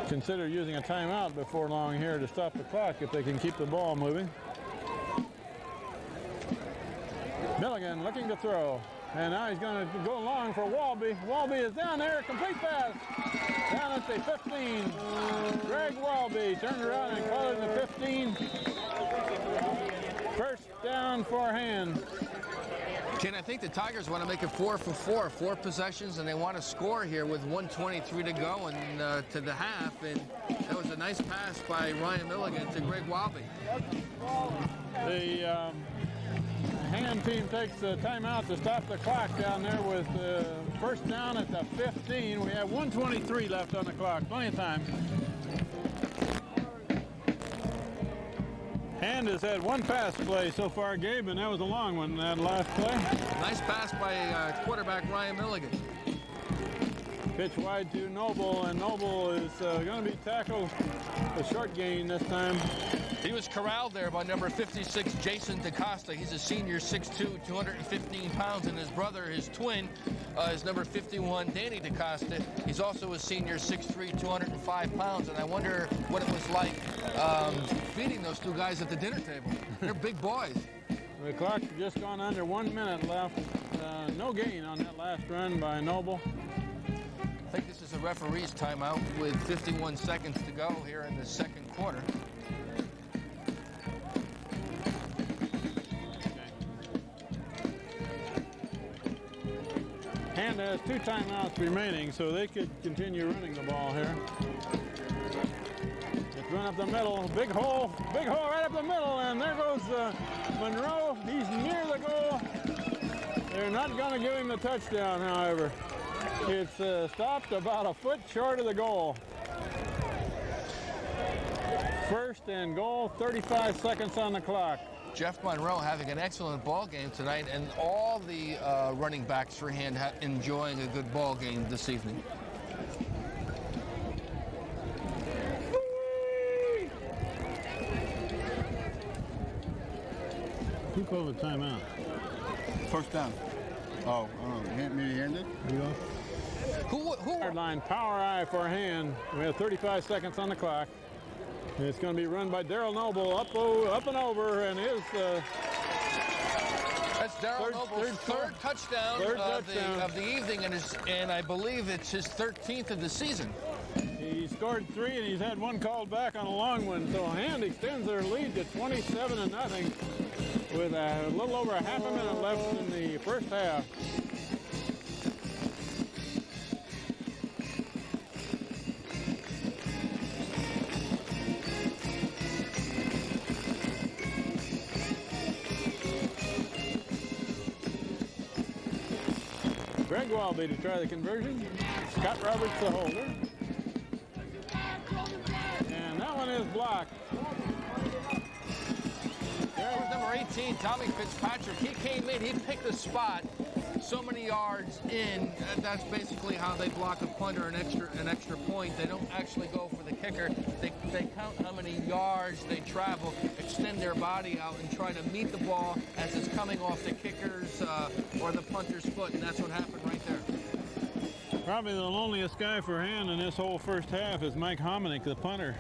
consider using a timeout before long here to stop the clock if they can keep the ball moving. Milligan looking to throw. And now he's going to go long for Walby. Walby is down there. Complete pass. Down at the 15. Greg Walby turned around and caught it in the 15. First down for hand. Ken, I think the Tigers want to make it 4 for 4 possessions, and they want to score here with 1:23 to go and to the half. And that was a nice pass by Ryan Milligan to Greg Walby. The hand team takes a timeout to stop the clock down there with first down at the 15. We have 1:23 left on the clock. Plenty of time. Hand has had one pass play so far, Gabe, and that was a long one, that last play. Nice pass by quarterback Ryan Milligan. Pitch wide to Noble, and Noble is going to be tackled. A short gain this time. He was corralled there by number 56, Jason DaCosta. He's a senior, 6'2", 215 pounds, and his brother, his twin, is number 51, Danny DaCosta. He's also a senior, 6'3", 205 pounds, and I wonder what it was like feeding those two guys at the dinner table. They're big boys. The clock's just gone under 1 minute left. No gain on that last run by Noble. I think this is a referee's timeout with 51 seconds to go here in the second quarter. Hand has 2 timeouts remaining, so they could continue running the ball here. It's run up the middle, big hole right up the middle, and there goes Monroe. He's near the goal. They're not going to give him the touchdown, however. It's stopped about a foot short of the goal. First and goal, 35 seconds on the clock. Jeff Monroe having an excellent ball game tonight, and all the running backs for hand enjoying a good ball game this evening. Who called the timeout? First down. Oh, maybe handed? Who? Yard line, power eye for a hand. We have 35 seconds on the clock. It's going to be run by Darrell Noble, up and over, and his that's Darrell Noble's third touchdown of the evening, and I believe it's his 13th of the season. He scored 3, and he's had 1 called back on a long one. So Hand extends their lead to 27-0 with a little over a half a minute left in the first half. Greg Walby to try the conversion. Scott Roberts the holder. And that one is blocked. There's number 18, Tommy Fitzpatrick. He came in, he picked a spot so many yards in. That's basically how they block a punt or an extra point. They don't actually go for the kicker. They count how many yards they travel, extend their body out, and try to meet the ball as it's coming off the kicker's or the punter's foot, and that's what happened right there. Probably the loneliest guy for Hand in this whole first half is Mike Hominick, the punter.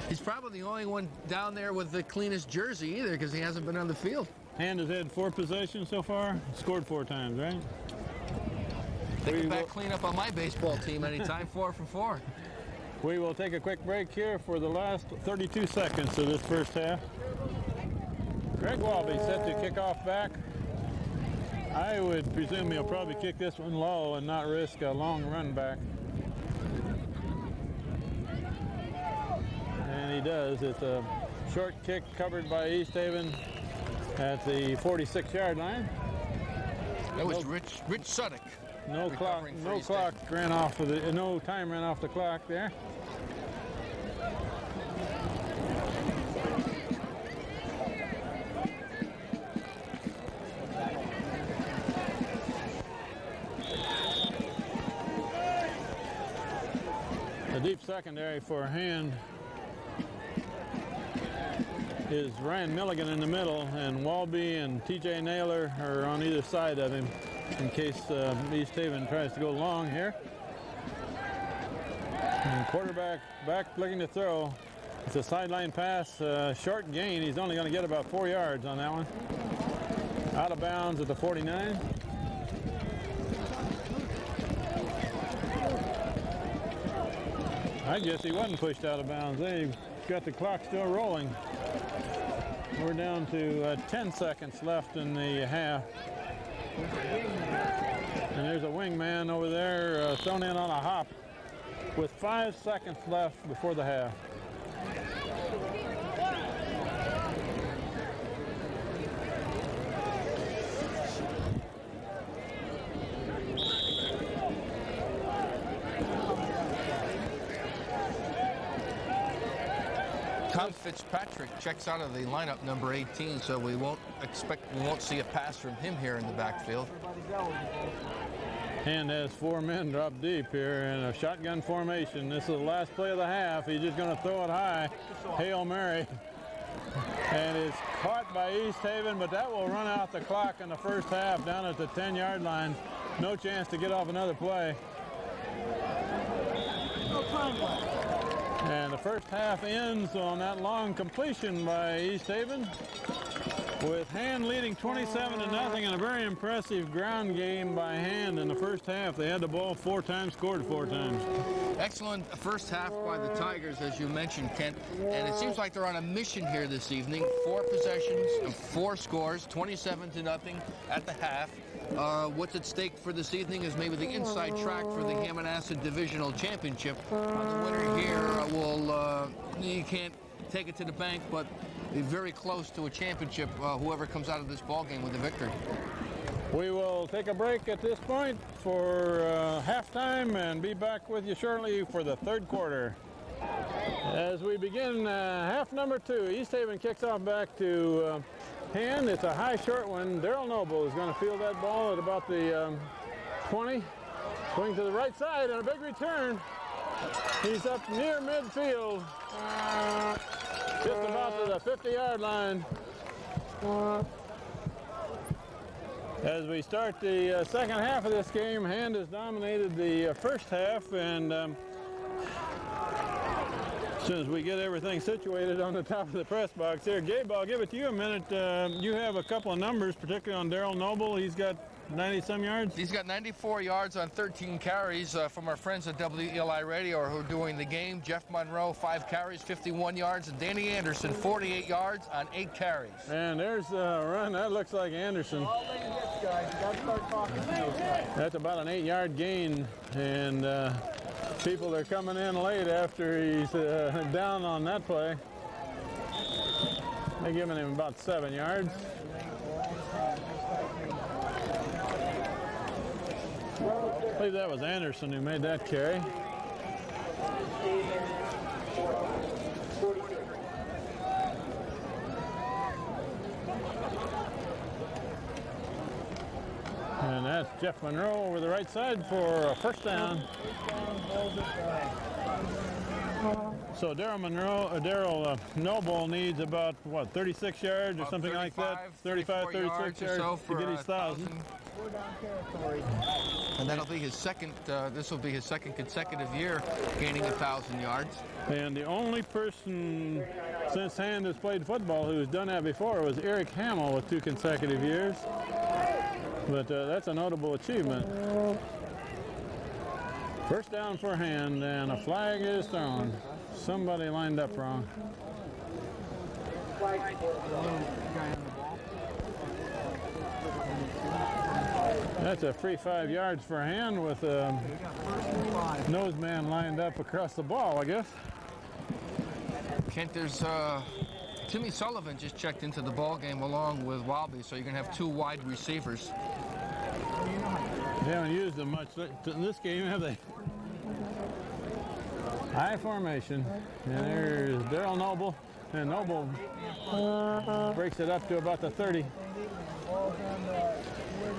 He's probably the only one down there with the cleanest jersey either, because he hasn't been on the field. Hand has had 4 possessions so far, scored 4 times, right? They can back clean up on my baseball team anytime, 4 for 4. We will take a quick break here for the last 32 seconds of this first half. Greg Walby set to kick off back. I would presume he'll probably kick this one low and not risk a long run back. And he does. It's a short kick covered by East Haven at the 46-yard line. That was Rich Suddick. No time ran off the clock there. The deep secondary for Hand is Ryan Milligan in the middle, and Walby and TJ Naylor are on either side of him in case East Haven tries to go long here. And quarterback back looking to throw. It's a sideline pass, short gain. He's only going to get about 4 yards on that one. Out of bounds at the 49. I guess he wasn't pushed out of bounds. They've got the clock still rolling. We're down to 10 seconds left in the half. And there's a wingman over there thrown in on a hop with 5 seconds left before the half. Tom Fitzpatrick checks out of the lineup, number 18, so we won't see a pass from him here in the backfield. And has 4 men drop deep here in a shotgun formation. This is the last play of the half. He's just going to throw it high. Hail Mary. And it's caught by East Haven, but that will run out the clock in the first half down at the 10-yard line. No chance to get off another play. No time left. And the first half ends on that long completion by East Haven, with Hand leading 27-0 in a very impressive ground game by Hand in the first half. They had the ball 4 times, scored 4 times. Excellent first half by the Tigers, as you mentioned, Kent. And it seems like they're on a mission here this evening. 4 possessions and 4 scores, 27-0 at the half. What's at stake for this evening is maybe the inside track for the Hammonasset Divisional Championship. The winner here you can't take it to the bank, but be very close to a championship, whoever comes out of this ball game with a victory. We will take a break at this point for halftime and be back with you shortly for the third quarter. As we begin half number 2, East Haven kicks off back to Hand. It's a high short one. Daryl Noble is going to field that ball at about the 20. Swing to the right side and a big return. He's up near midfield. Just about to the 50-yard line. As we start the second half of this game, Hand has dominated the first half, and as soon as we get everything situated on the top of the press box here, Gabe, I'll give it to you a minute. You have a couple of numbers, particularly on Daryl Noble. He's got 90-some yards? He's got 94 yards on 13 carries from our friends at WELI Radio who are doing the game. Jeff Monroe, 5 carries, 51 yards. And Danny Anderson, 48 yards on 8 carries. And there's a run. That looks like Anderson. That's about an 8-yard gain. And people are coming in late after he's down on that play. They're giving him about 7 yards. I believe that was Anderson who made that carry. Jeff Monroe over the right side for a first down. So Daryl Noble needs about, what, 36 yards or something like that? 35, 36 yards to get his 1,000. And that'll be his second, this will be his second consecutive year gaining 1,000 yards. And the only person since Hand has played football who's done that before was Eric Hamill with 2 consecutive years. But that's a notable achievement. First down for Hand, and a flag is thrown. Somebody lined up wrong. That's a free 5 yards for Hand with a nose man lined up across the ball, I guess. Kent, there's Timmy Sullivan just checked into the ball game along with Walby, so you're going to have 2 wide receivers. They haven't used them much in this game, have they? High formation. And there's Daryl Noble. And Noble breaks it up to about the 30.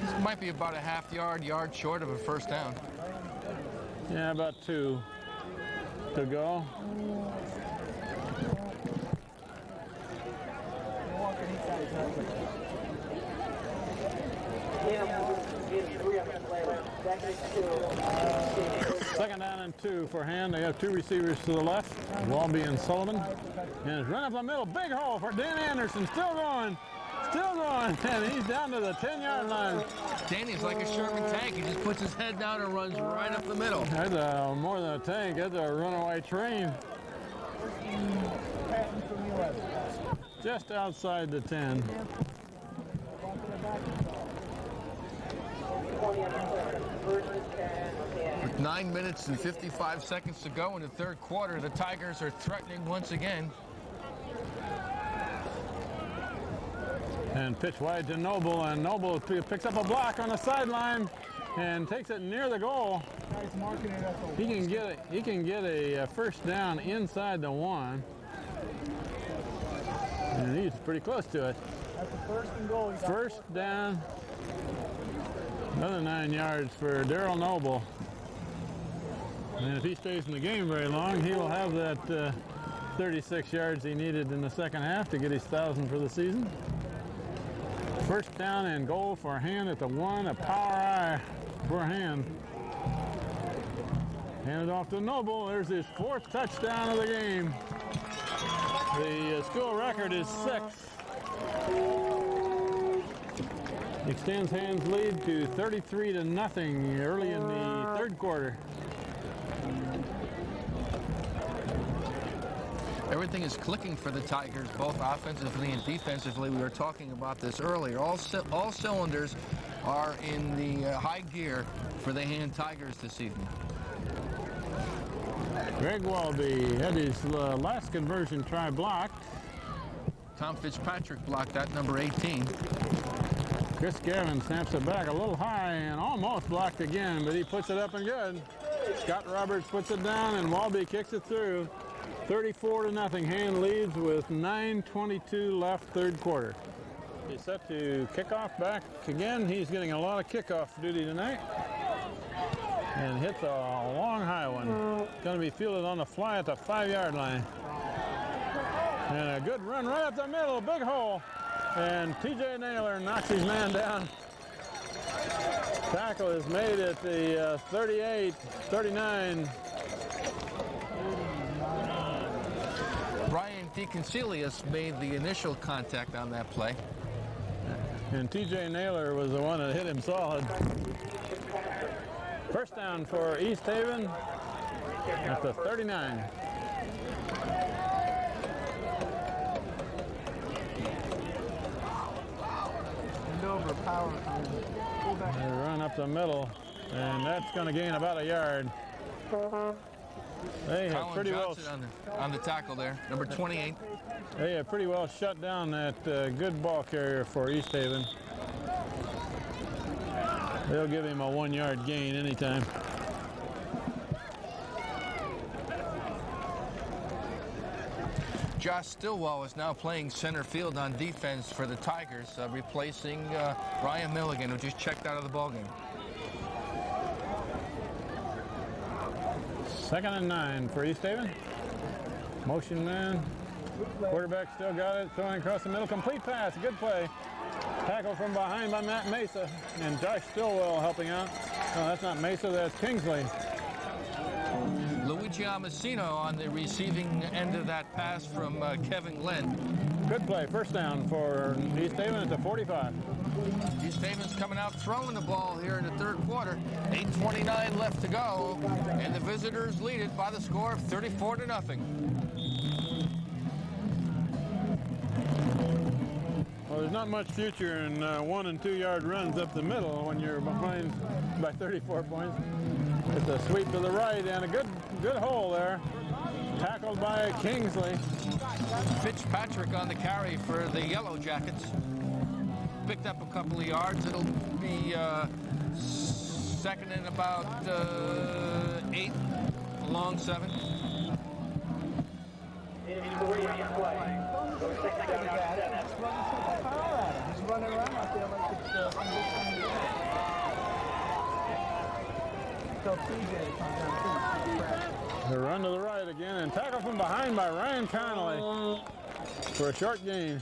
This might be about a yard short of a first down. Yeah, about 2 to go. Second down and 2 for Hand. They have 2 receivers to the left, Walby and Sullivan. And it's run up the middle, big hole for Dan Anderson, still going, and he's down to the 10-yard line. Danny's like a Sherman tank. He just puts his head down and runs right up the middle. That's more than a tank, that's a runaway train. Just outside the 10. With 9 minutes and 55 seconds to go in the third quarter, the Tigers are threatening once again. And pitch wide to Noble, and Noble picks up a block on the sideline and takes it near the goal. He can get a first down inside the 1. And he's pretty close to it. That's the first and goal. First down. Another 9 yards for Daryl Noble. And if he stays in the game very long, he will have that 36 yards he needed in the second half to get his 1,000 for the season. First down and goal for Hand at the 1, a power eye for Hand. Handed off to Noble. There's his 4th touchdown of the game. The school record is 6. Extends Hand's lead to 33-0 early in the third quarter. Everything is clicking for the Tigers, both offensively and defensively. We were talking about this earlier. All cylinders are in the high gear for the Hand Tigers this evening. Greg Walby had his last conversion try blocked. Tom Fitzpatrick blocked that, number 18. Chris Gavin snaps it back a little high and almost blocked again, but he puts it up and good. Scott Roberts puts it down and Walby kicks it through. 34-0. Hand leads with 9:22 left, third quarter. He's set to kick off back again. He's getting a lot of kickoff duty tonight. And hits a long high one. Going to be fielded on the fly at the 5-yard line. And a good run right up the middle, big hole. And TJ Naylor knocks his man down. Tackle is made at the 38, 39. Brian DeConcilius made the initial contact on that play. And TJ Naylor was the one that hit him solid. First down for East Haven at the 39. And over power. They run up the middle, and that's going to gain about a yard. They have Colin pretty well Johnson on the tackle there, number 28. They have pretty well shut down that good ball carrier for East Haven. They'll give him a 1-yard gain anytime. Josh Stillwell is now playing center field on defense for the Tigers, replacing Ryan Milligan, who just checked out of the ballgame. Second and 9 for East Haven. Motion man. Quarterback still got it. Throwing across the middle. Complete pass. Good play. Tackle from behind by Matt Mesa. And Josh Stillwell helping out. No, that's not Mesa. That's Kingsley. Luigi Amasino on the receiving end of that pass from Kevin Glenn. Good play. First down for East Haven at the 45. East Haven's coming out throwing the ball here in the third quarter. 8:29 left to go, and the visitors lead it by the score of 34-0. Well, there's not much future in 1 and 2 yard runs up the middle when you're behind by 34 points. It's a sweep to the right and a good hole there. Tackled by Kingsley. Fitzpatrick on the carry for the Yellow Jackets. Picked up a couple of yards. It'll be second and about 8, long 7. He's running around out there like it's tell TJ to come down too. The run to the right again and tackle from behind by Ryan Connolly for a short gain.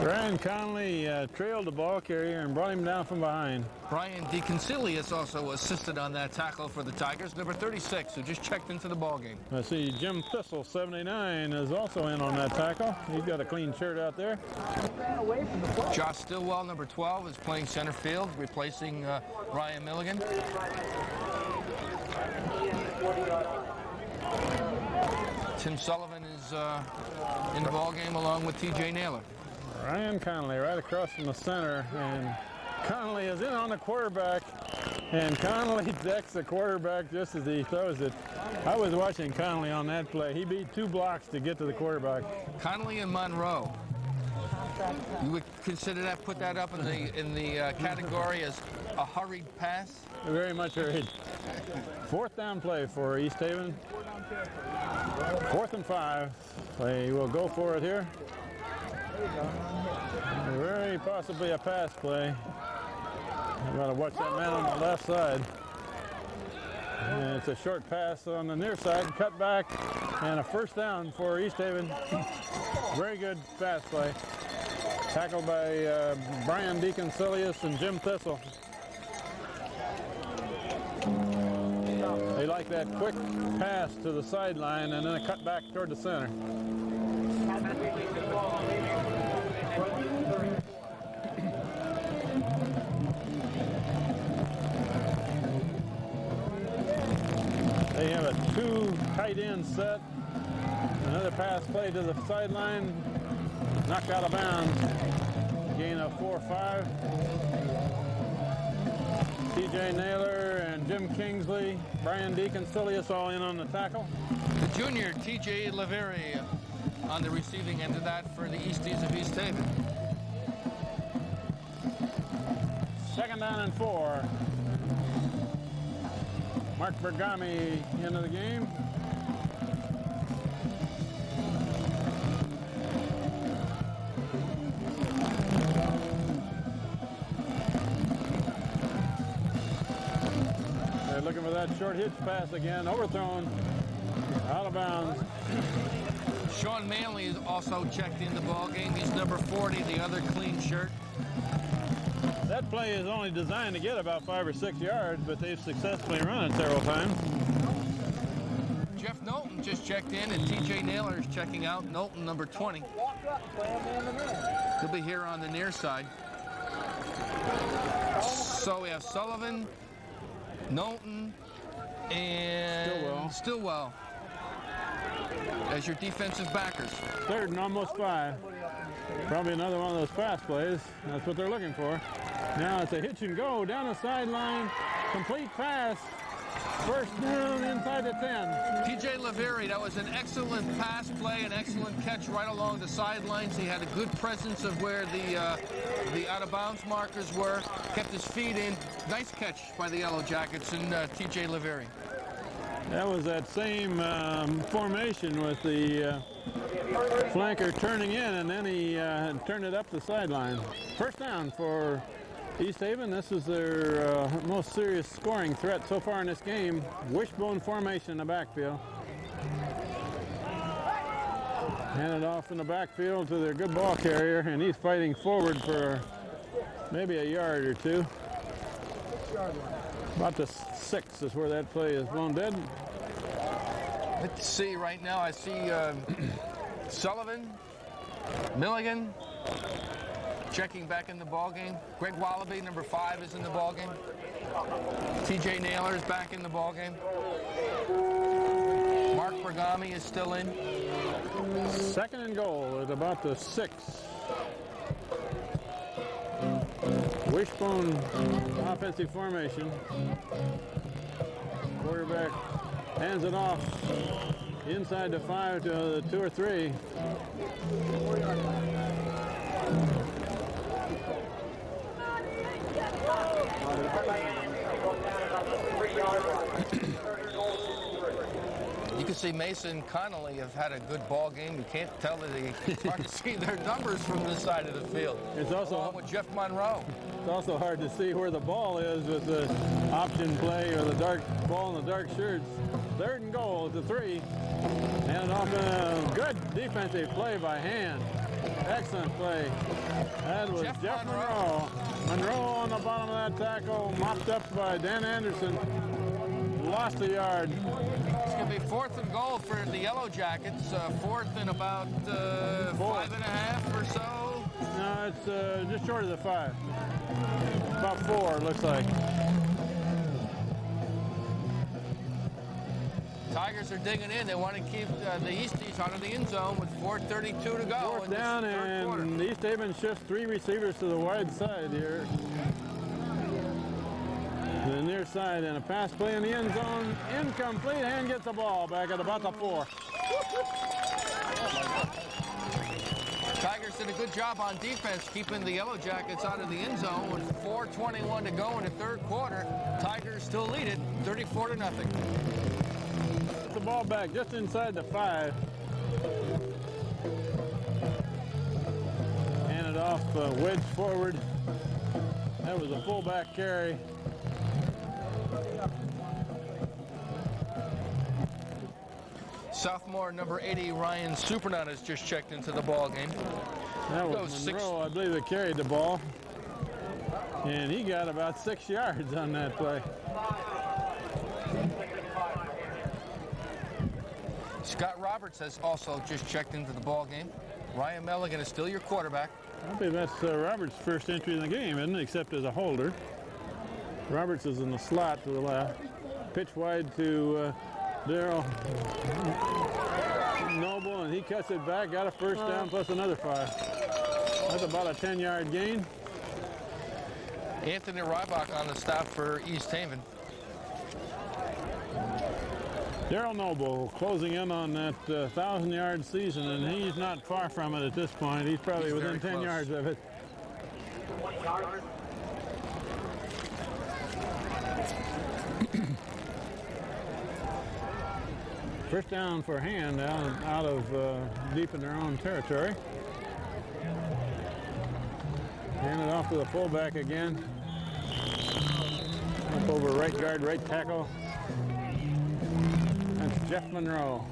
Ryan Connolly trailed the ball carrier and brought him down from behind. Brian DeConcilius also assisted on that tackle for the Tigers, number 36, who just checked into the ball game. I see Jim Thistle, 79, is also in on that tackle. He's got a clean shirt out there. Josh Stillwell, number 12, is playing center field, replacing Ryan Milligan. Tim Sullivan is in the ball game along with TJ Naylor. Ryan Connolly right across from the center, and Connolly is in on the quarterback, and Connolly decks the quarterback just as he throws it. I was watching Connolly on that play. He beat 2 blocks to get to the quarterback. Connolly and Monroe. You would consider that, put that up in the category as a hurried pass? Very much hurried. Fourth down play for East Haven. 4th and 5. They will go for it here. Very possibly a pass play. You got to watch that man on the left side. And it's a short pass on the near side, cut back, and a first down for East Haven. Very good pass play. Tackled by Brian DeConcilius and Jim Thistle. They like that quick pass to the sideline and then a cut back toward the center. They have a 2 tight end set. Another pass play to the sideline. Knocked out of bounds. Gain of 4-5. TJ Naylor and Jim Kingsley, Brian DeConcilius all in on the tackle. The junior TJ Laveri on the receiving end of that for the Easties of East Haven. Second down and 4. Mark Bergami into the game. They're looking for that short hitch pass again, overthrown, out of bounds. Sean Manley is also checked in the ball game. He's number 40, the other clean shirt. That play is only designed to get about 5 or 6 yards, but they've successfully run it several times. Jeff Knowlton just checked in, and TJ Naylor is checking out. Knowlton, number 20. He'll be here on the near side. So we have Sullivan, Knowlton, and Stillwell as your defensive backers. 3rd and almost 5. Probably another one of those pass plays. That's what they're looking for. Now it's a hitch and go down the sideline. Complete pass. First down inside the 10. TJ Laveri, that was an excellent pass play, an excellent catch right along the sidelines. He had a good presence of where the out-of-bounds markers were. Kept his feet in. Nice catch by the Yellow Jackets and TJ Laveri. That was that same formation with the flanker turning in, and then he turned it up the sideline. First down for East Haven, this is their most serious scoring threat so far in this game. Wishbone formation in the backfield. Handed off in the backfield to their good ball carrier, and he's fighting forward for maybe a yard or two. About the 6 is where that play is blown dead. Let's see, right now I see Sullivan, Milligan, checking back in the ball game. Greg Wallaby, number 5, is in the ball game. TJ Naylor is back in the ball game. Mark Bergami is still in. 2nd and goal at about the 6. Wishbone offensive formation. Quarterback hands it off inside the 5 to the 2 or 3. You can see Mason Connolly have had a good ball game. You can't tell that it's hard to see their numbers from this side of the field. It's also along with Jeff Monroe. It's also hard to see where the ball is with the option play or the dark ball in the dark shirts. 3rd and goal at the 3. And off a good defensive play by hand. Excellent play. That was Jeff Monroe. Monroe on the bottom of that tackle, mopped up by Dan Anderson. Lost a yard. It's going to be 4th and goal for the Yellow Jackets. 4th and about 5.5 or so. No, it's just short of the 5. About 4, it looks like. Tigers are digging in. They want to keep the Easties out of the end zone with 4:32 to go. 4th down, and East Haven shifts 3 receivers to the wide side here. To the near side, and a pass play in the end zone. Incomplete, and gets the ball back at about the 4. Tigers did a good job on defense, keeping the Yellow Jackets out of the end zone with 4:21 to go in the 3rd quarter. Tigers still lead it, 34-0. Gets the ball back just inside the 5. Handed off, wedge forward. That was a fullback carry. Sophomore number 80, Ryan Supernut, has just checked into the ball game. That was Monroe, I believe, that carried the ball. And he got about 6 yards on that play. Scott Roberts has also just checked into the ball game. Ryan Milligan is still your quarterback. I believe that's Roberts' first entry in the game, isn't it? Except as a holder. Roberts is in the slot to the left. Pitch wide to Darryl Noble, and he cuts it back, got a 1st down plus another 5. That's about a 10-yard gain. Anthony Rybach on the stop for East Haven. Darryl Noble closing in on that 1,000-yard season, and he's not far from it at this point. He's probably within 10 close. yards of it. First down for Hand out of deep in their own territory. Hand it off to the fullback again. Up over right guard, right tackle. That's Jeff Monroe.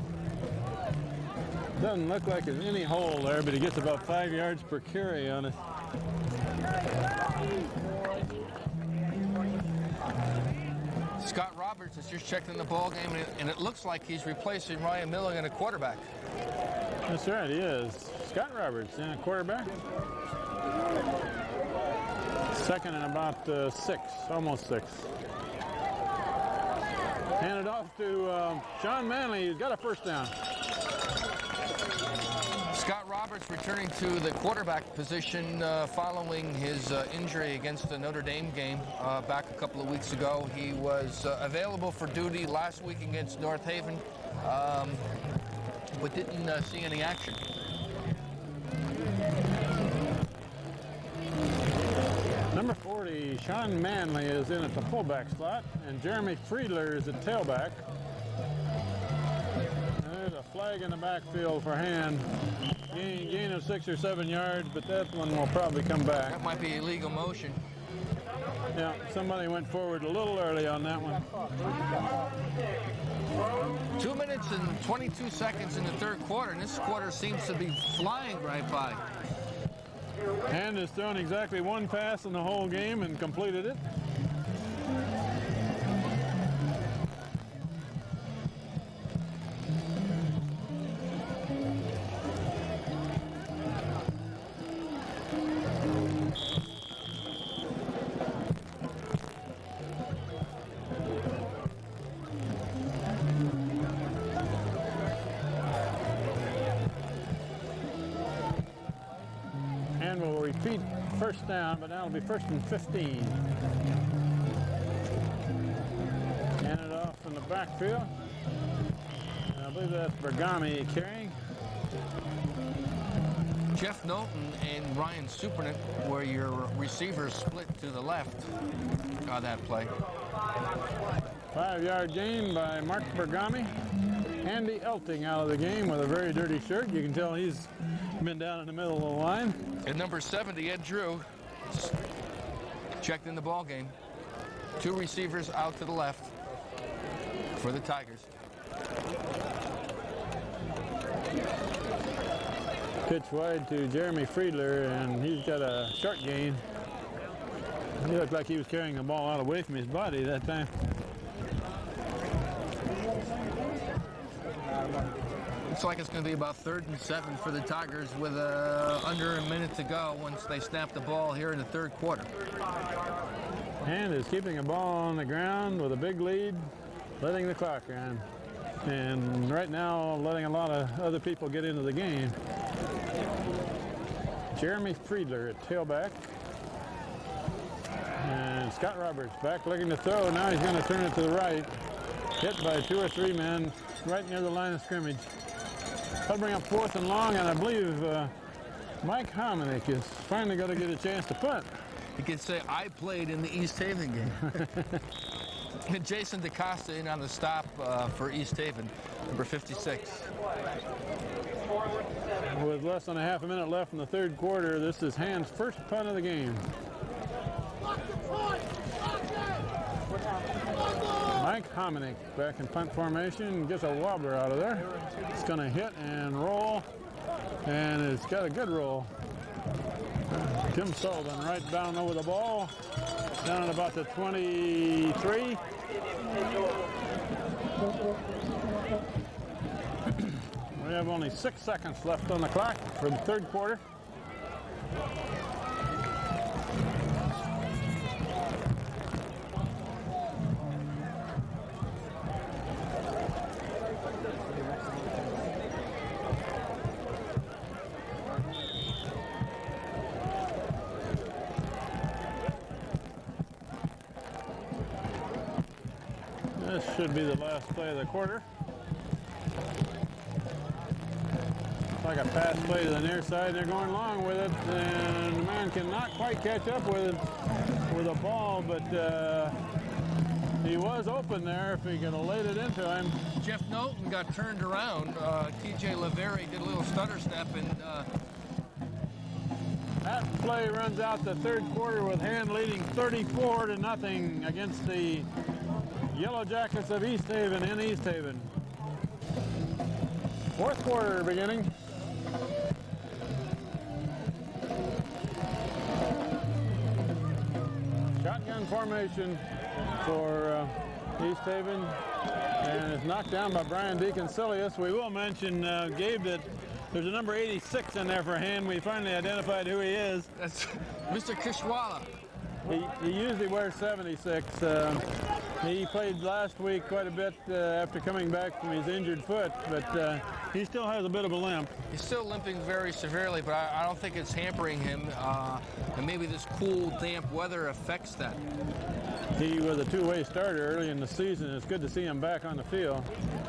Doesn't look like there's any hole there, but he gets about 5 yards per carry on it. Scott Roberts has just checked in the ball game, and it looks like he's replacing Ryan Milligan at quarterback. That's right, he is. Scott Roberts, yeah, quarterback. 2nd and about 6, almost 6. Handed off to Sean Manley. He's got a 1st down. Scott Roberts returning to the quarterback position following his injury against the Notre Dame game back a couple of weeks ago. He was available for duty last week against North Haven, but didn't see any action. Number 40, Sean Manley, is in at the fullback slot, and Jeremy Friedler is at tailback. There's a flag in the backfield for Hand. Gain of 6 or 7 yards, but that one will probably come back. That might be illegal motion. Yeah, somebody went forward a little early on that one. 2 minutes and 22 seconds in the third quarter, and this quarter seems to be flying right by. Hand has thrown exactly one pass in the whole game and completed it. And we'll repeat first down, but now it'll be 1st and 15. Hand it off in the backfield. And I believe that's Bergami carrying. Jeff Knowlton and Ryan Supernet were your receivers split to the left on that play. 5-yard gain by Mark Bergami. Andy Elting out of the game with a very dirty shirt. You can tell he's been down in the middle of the line. And number 70, Ed Drew, checked in the ball game. 2 receivers out to the left for the Tigers. Pitch wide to Jeremy Friedler, and he's got a short gain. He looked like he was carrying the ball out away from his body that time. Looks like it's going to be about 3rd and 7 for the Tigers with under a minute to go once they snap the ball here in the third quarter. And is keeping a ball on the ground with a big lead, letting the clock run. And right now, letting a lot of other people get into the game. Jeremy Friedler at tailback. And Scott Roberts back looking to throw. Now he's going to turn it to the right. Hit by 2 or 3 men right near the line of scrimmage. That'll bring up 4th and long, and I believe Mike Hominick is finally going to get a chance to punt. You could say I played in the East Haven game. Jason DaCosta in on the stop for East Haven, number 56. With less than a half a minute left in the third quarter, this is Hand's first punt of the game. Mike Hominick back in punt formation, gets a wobbler out of there. It's going to hit and roll, and it's got a good roll. Tim Sullivan right down over the ball, down at about the 23. We have only 6 seconds left on the clock for the third quarter. This should be the last play of the quarter. It's like a pass play to the near side. They're going long with it, and the man cannot quite catch up with it with a ball, but he was open there if he could have laid it into him. Jeff Knowlton got turned around. TJ Laveri did a little stutter step, and that play runs out the third quarter with Hand leading 34-0 against the Yellow Jackets of East Haven in East Haven. Fourth quarter beginning. Shotgun formation for East Haven, and it's knocked down by Brian Deacon-Silius. We will mention, Gabe, that there's a number 86 in there for Hand. We finally identified who he is. that's Mr. Kishwala. He usually wears 76. He played last week quite a bit after coming back from his injured foot, but he still has a bit of a limp. He's still limping very severely, but I don't think it's hampering him, and maybe this cool, damp weather affects that. He was a two-way starter early in the season. It's good to see him back on the field.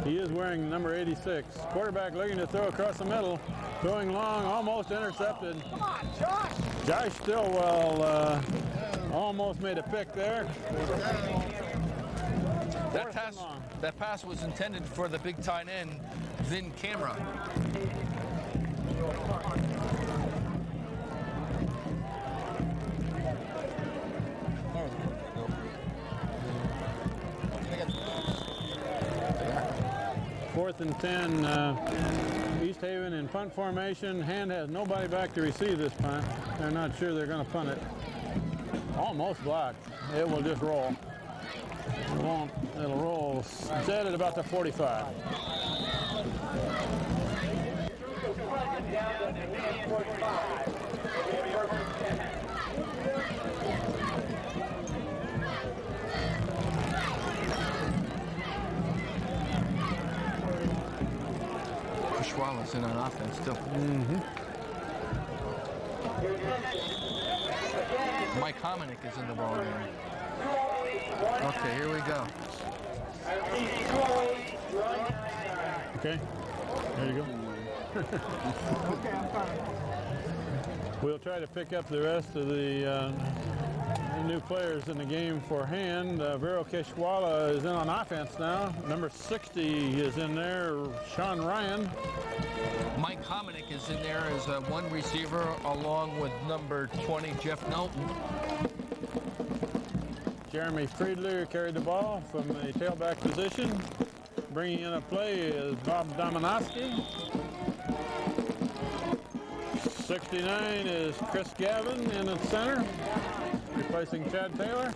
He is wearing number 86. Quarterback looking to throw across the middle, throwing long, almost intercepted. Come on, Josh! Josh Stillwell almost made a pick there. That pass was intended for the big tight end, Vin Camera. 4th and 10, East Haven in punt formation. Hand has nobody back to receive this punt. They're not sure they're going to punt it. Almost blocked. It will just roll. It won't. It'll roll set at about the 45. Schwallows in on offense still. Mike Hominick is in the ball game. Okay, here we go. Okay, there you go. Okay, I'm fine. We'll try to pick up the rest of the new players in the game for Hand. Vero Keshwala is in on offense now. Number 60 is in there, Sean Ryan. Mike Hominick is in there as one receiver, along with number 20, Jeff Knowlton. Jeremy Friedler carried the ball from the tailback position. Bringing in a play is Bob Dominowski. 69 is Chris Gavin in the center, replacing Chad Taylor.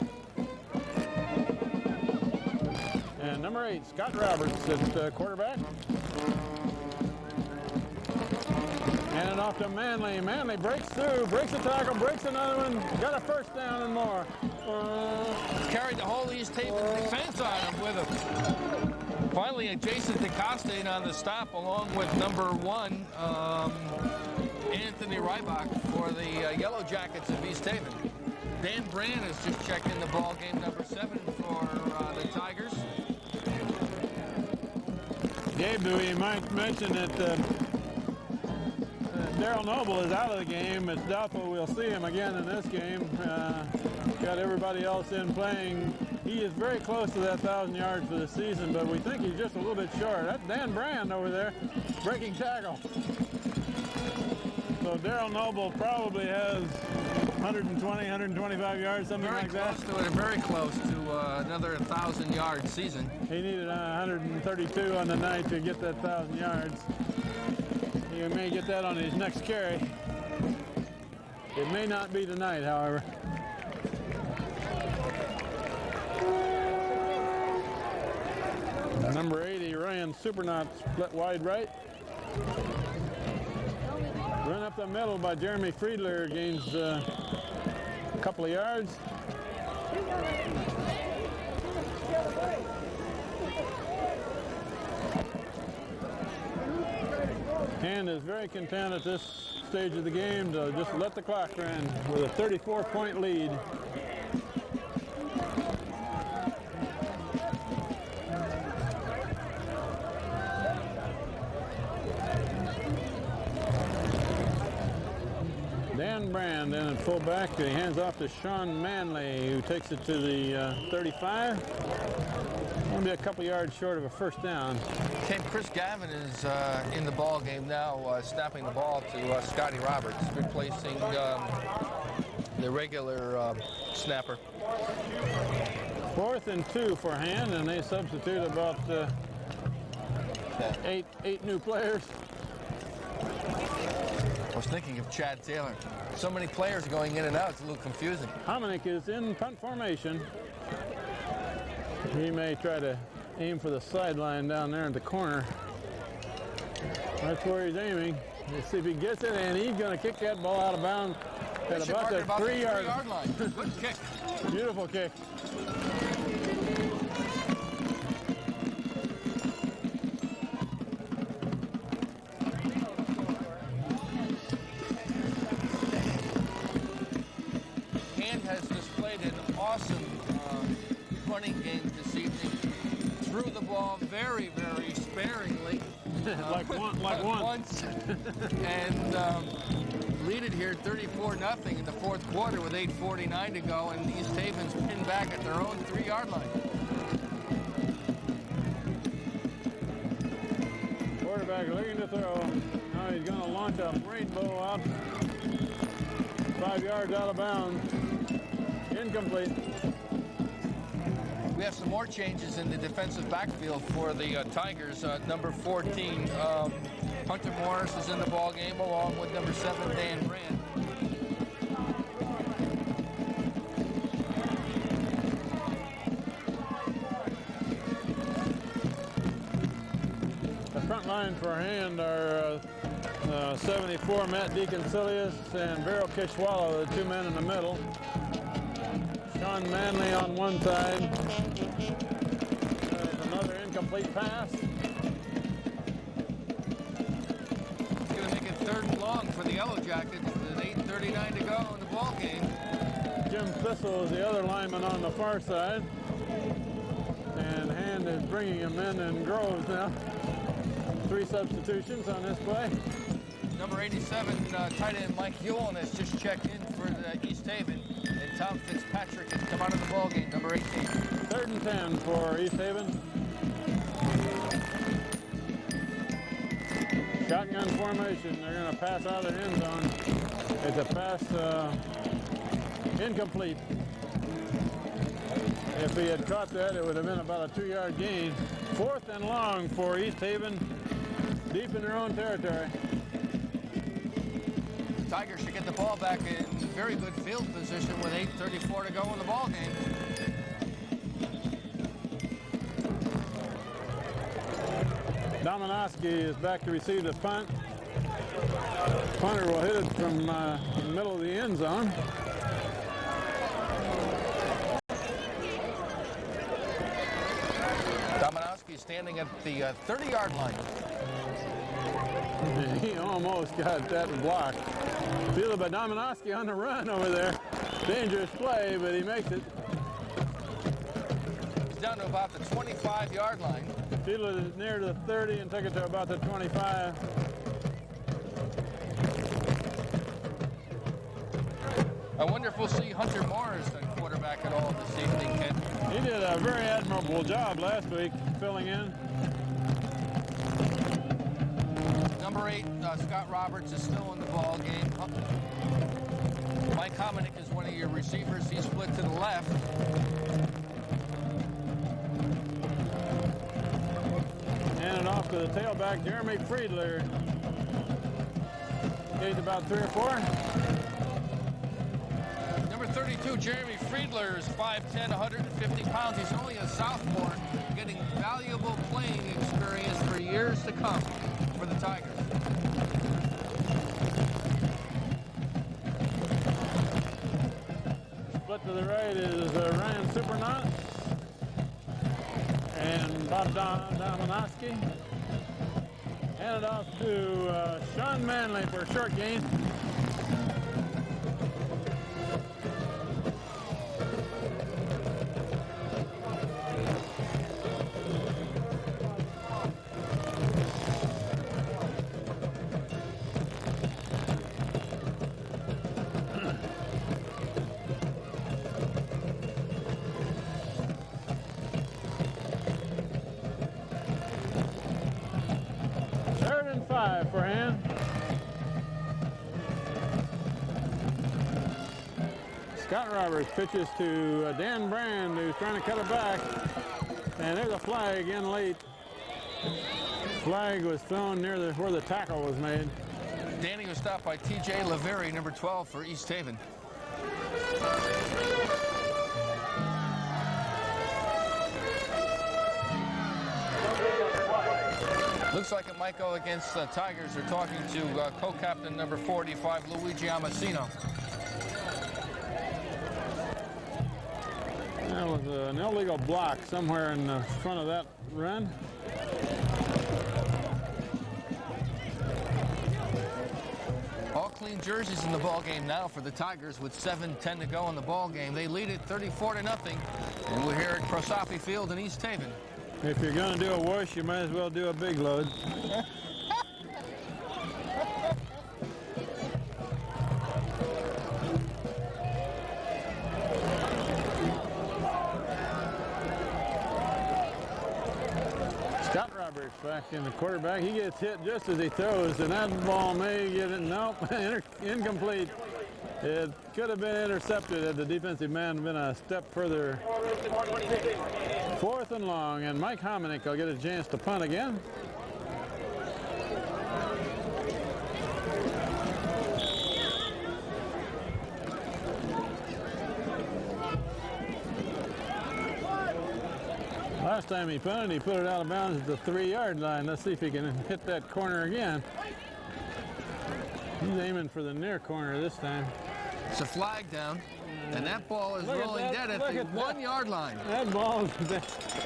And number 8, Scott Roberts at quarterback. And off to Manley. Manley breaks through, breaks a tackle, breaks another one. Got a first down and more. Carried the whole East Haven defense on him with him. Finally, Jason DeCosta on the stop, along with number 1, Anthony Rybach for the Yellow Jackets of East Haven. Dan Brand has just checked in the ball game, number 7 for the Tigers. Gabe, we might mention that Daryl Noble is out of the game. It's doubtful we'll see him again in this game. Got everybody else in playing. He is very close to that 1,000 yards for the season, but we think he's just a little bit short. That's Dan Brand over there, breaking tackle. So Daryl Noble probably has 120, 125 yards, something like that. Very close to another 1,000-yard season. He needed 132 on the night to get that 1,000 yards. He may get that on his next carry. It may not be tonight, however. Number 80, Ryan Supernaut, split wide right. Run up the middle by Jeremy Friedler, gains a couple of yards. Hand is very content at this stage of the game to just let the clock run with a 34-point lead. Dan Brand in at fullback. He hands off to Sean Manley, who takes it to the 35. Going to be a couple yards short of a first down. Chris Gavin is in the ball game now, snapping the ball to Scotty Roberts, replacing the regular snapper. 4th and 2 for Hand, and they substitute about eight new players. I was thinking of Chad Taylor. So many players going in and out, it's a little confusing. Hominick is in punt formation. He may try to aim for the sideline down there in the corner. That's where he's aiming. Let's see if he gets it, and he's going to kick that ball out of bounds at about the 3-yard line. Good kick. Beautiful kick. Has displayed an awesome running game this evening. Threw the ball very, very sparingly. like once. And lead it here 34-0 in the fourth quarter with 8:49 to go, and East Haven's pinned back at their own 3-yard line. Quarterback looking to throw. Now he's going to launch a rainbow out 5 yards out of bounds. Incomplete. We We have some more changes in the defensive backfield for the Tigers. Number 14, Hunter Morris is in the ball game, along with number 7, Dan Brand. The front line for hand are 74, Matt DeConcilius, and Vero Kishwala, the two men in the middle. Sean Manley on one side. There's another incomplete pass. It's going to make it 3rd and long for the Yellow Jackets with 8:39 to go in the ball game. Jim Thistle is the other lineman on the far side. And Hand is bringing him in Groves now. 3 substitutions on this play. Number 87, tight end Mike Hewlin has just checked in for the East Haven. And Tom Fitzpatrick has come out of the ball game, number 18. 3rd and 10 for East Haven. Shotgun formation. They're going to pass out of the end zone. It's a pass incomplete. If he had caught that, it would have been about a 2-yard gain. 4th and long for East Haven, deep in their own territory. Tigers should get the ball back in very good field position with 8:34 to go in the ball game. Dominowski is back to receive the punt. Punter will hit it from the middle of the end zone. Dominowski standing at the 30-yard line. He almost got that blocked. Fielded by Dominowski on the run over there. Dangerous play, but he makes it. He's down to about the 25-yard line. Fielded it near to the 30 and took it to about the 25. I wonder if we'll see Hunter Morris at quarterback at all this evening, Ken. He did a very admirable job last week filling in. Number 8, Scott Roberts is still in the ball game. Mike Hominick is one of your receivers. He's split to the left. Handed off to the tailback, Jeremy Friedler. Gained about 3 or 4. Number 32, Jeremy Friedler is 5'10", 150 pounds. He's only a sophomore, getting valuable playing experience for years to come for the Tigers. Split to the right is Ryan Supernaut and Bob Dominowski. Handed off to Sean Manley for a short gain. For Hand. Scott Roberts pitches to Dan Brand, who's trying to cut it back. And there's a flag again late. Flag was thrown near where the tackle was made. Danny was stopped by T.J. Laveri, number 12 for East Haven. Looks like it might go against the Tigers. They're talking to co-captain number 45, Luigi Amasino. That was an illegal block somewhere in the front of that run. All clean jerseys in the ball game now for the Tigers with 7:10 to go in the ball game. They lead it 34-0, and we're here at Crosafi Field in East Haven. If you're going to do a wash, you might as well do a big load. Scott Roberts back in the quarterback. He gets hit just as he throws, and that ball may get it. Nope, incomplete. It could have been intercepted had the defensive man been a step further. 4th and long, and Mike Hominick will get a chance to punt again. Last time he punted, he put it out of bounds at the 3-yard line. Let's see if he can hit that corner again. He's aiming for the near corner this time. It's a flag down, and that ball is rolling dead at the 1-yard line. That ball is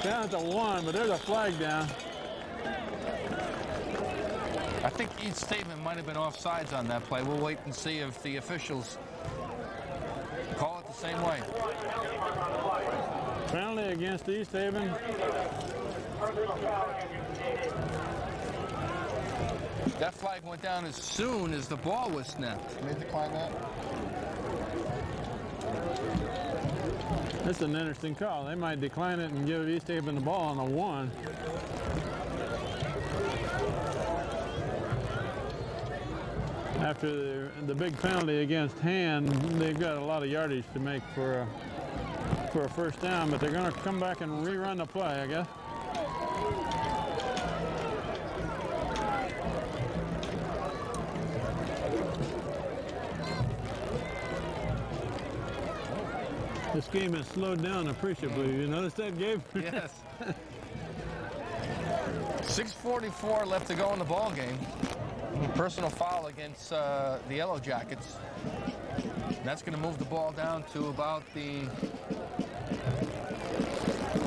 down at the 1, but there's a flag down. I think East Haven might have been offsides on that play. We'll wait and see if the officials call it the same way. Penalty against East Haven. That flag went down as soon as the ball was snapped. May decline that. That's an interesting call. They might decline it and give East Haven the ball on the 1. After the big penalty against Hand, they've got a lot of yardage to make for a first down, but they're going to come back and rerun the play, I guess. This game has slowed down appreciably. You notice that, Gabe? Yes. 6:44 left to go in the ball game. Personal foul against the Yellow Jackets. That's going to move the ball down to about the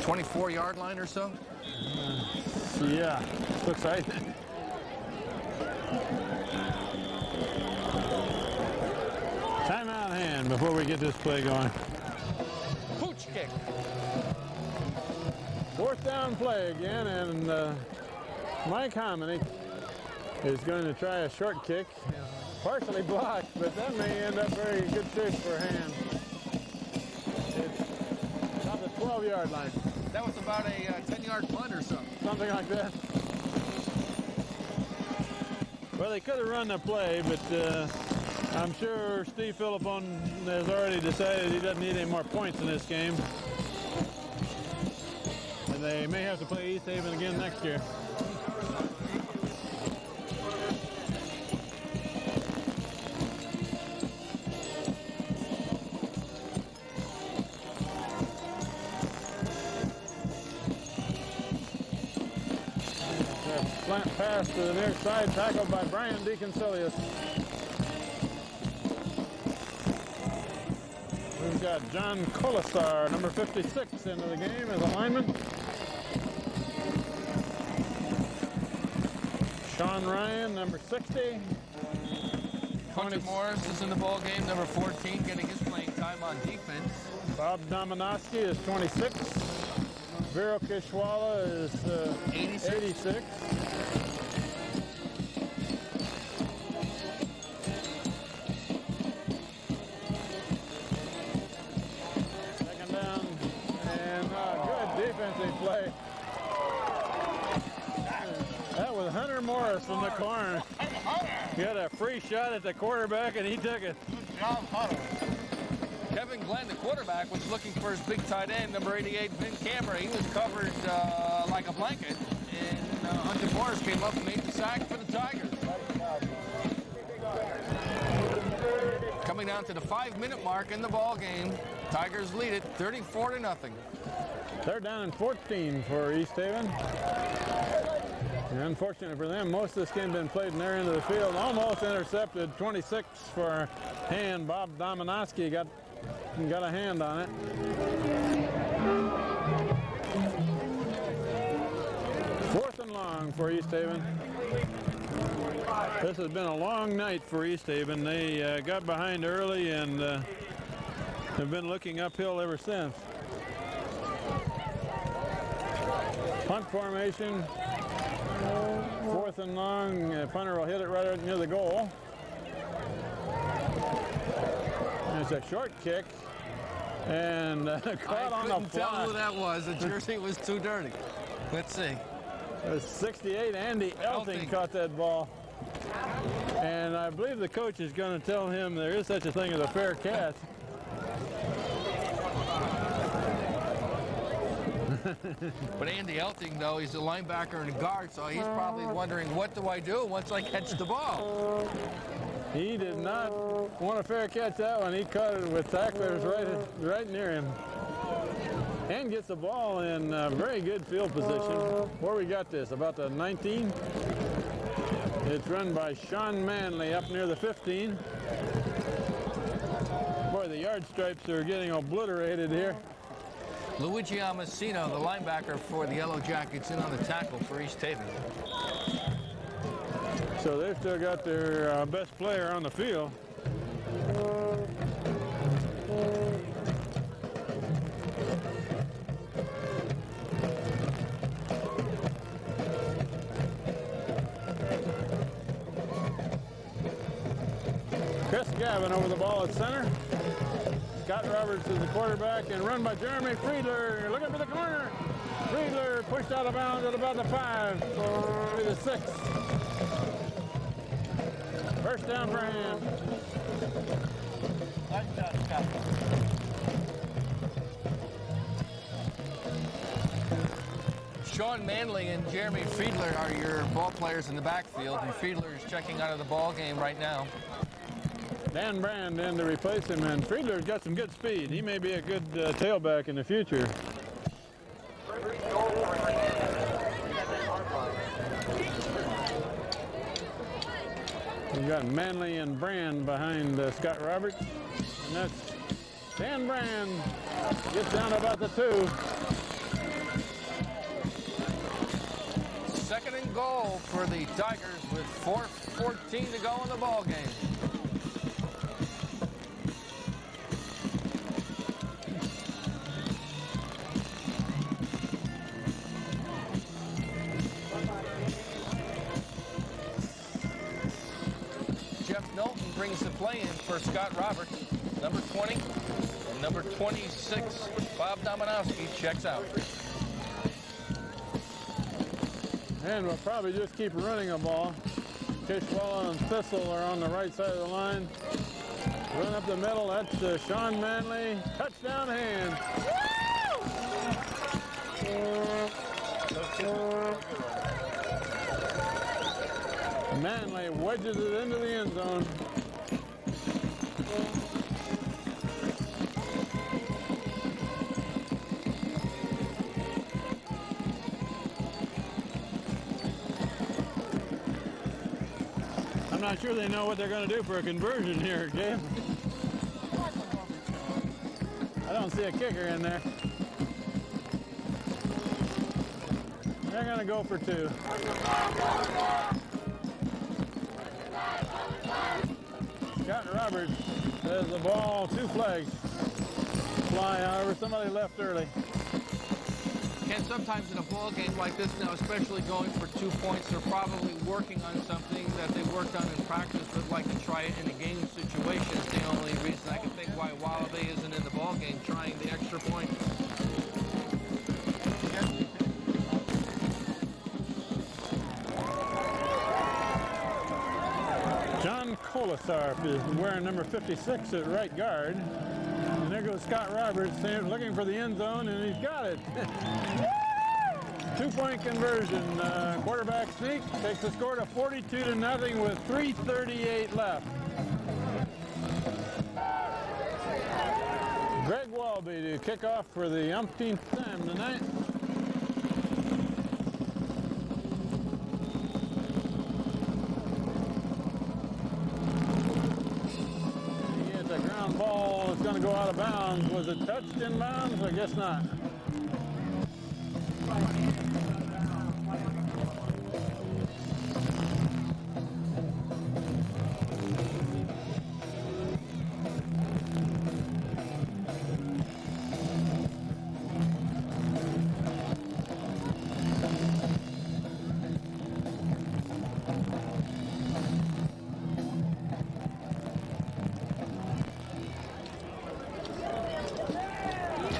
24-yard line or so. Yeah, looks like. Timeout hand before we get this play going. Pooch kick. 4th down play again, and Mike Hominick is going to try a short kick. Partially blocked, but that may end up very good shape for Hand. It's about the 12-yard line. That was about a 10-yard punt or something. Something like that. Well, they could have run the play, but I'm sure Steve Philippon has already decided he doesn't need any more points in this game. And they may have to play East Haven again next year. Slant pass to the near side, tackled by Brian DeConcilius. We've got John Colasar, number 56, into the game as a lineman. Sean Ryan, number 60. Hunter Morris is in the ball game, number 14, getting his playing time on defense. Bob Dominowski is 26. Vero Kishwala is 86. Second down, and good defensive play. That was Hunter Morris from the corner. He had a free shot at the quarterback, and he took it. Good job, Hunter. Kevin Glenn, the quarterback, was looking for his big tight end, number 88, Vin Camera. He was covered like a blanket, and Hunter Morris came up and made the sack for the Tigers. Coming down to the 5-minute mark in the ball game, Tigers lead it 34-0. They're down in 14 for East Haven. And unfortunately for them, most of this game has been played in their end of the field. Almost intercepted. 26 for Hand. Bob Dominowski got a hand on it. Fourth and long for East Haven. This has been a long night for East Haven. They got behind early and have been looking uphill ever since. Punt formation. Fourth and long. Punter will hit it right near the goal. And it's a short kick. And caught on the fly. I couldn't tell who that was. The jersey was too dirty. Let's see. It was 68. Andy Elting caught that ball. And I believe the coach is going to tell him there is such a thing as a fair catch. But Andy Elting, though, he's a linebacker and a guard, so he's probably wondering, what do I do once I catch the ball? He did not want a fair catch that one. He caught it with tacklers right near him. And gets the ball in very good field position. Where we got this? About the 19? It's run by Sean Manley up near the 15. Boy, the yard stripes are getting obliterated here. Luigi Amasino, the linebacker for the Yellow Jackets, in on the tackle for East Haven. So they've still got their best player on the field. Chris Gavin over the ball at center. Scott Roberts is the quarterback, and run by Jeremy Friedler. Looking for the corner. Friedler pushed out of bounds at about the 5, maybe the 6. First down for him. Sean Manley and Jeremy Friedler are your ball players in the backfield, and Friedler is checking out of the ball game right now. Dan Brand in to replace him, and Friedler's got some good speed. He may be a good tailback in the future. We've got Manley and Brand behind Scott Roberts, and that's Dan Brand gets down to about the 2. Second and goal for the Tigers with 4:14 to go in the ball game. Brings the play in for Scott Roberts. Number 20 and number 26, Bob Dominowski, checks out. And we'll probably just keep running the ball. Kishwalla and Thistle are on the right side of the line. Run up the middle, that's Sean Manley. Touchdown hand. Manley wedges it into the end zone. I'm not sure they know what they're going to do for a conversion here, Gabe. I don't see a kicker in there. They're going to go for 2. Scott Roberts says the ball, 2 flags fly. However, somebody left early. And sometimes in a ball game like this now, especially going for 2 points, they're probably working on something that they worked on in practice but like to try it in a game situation. It's the only reason I can think why Wallaby isn't in the ball game trying the extra point. John Colasarp is wearing number 56 at right guard. And there goes Scott Roberts looking for the end zone, and he's got it. 2-point conversion. Quarterback sneak takes the score to 42-0 with 3:38 left. Greg Walby to kick off for the umpteenth time tonight. The ground ball is going to go out of bounds. Was it touched in bounds? I guess not.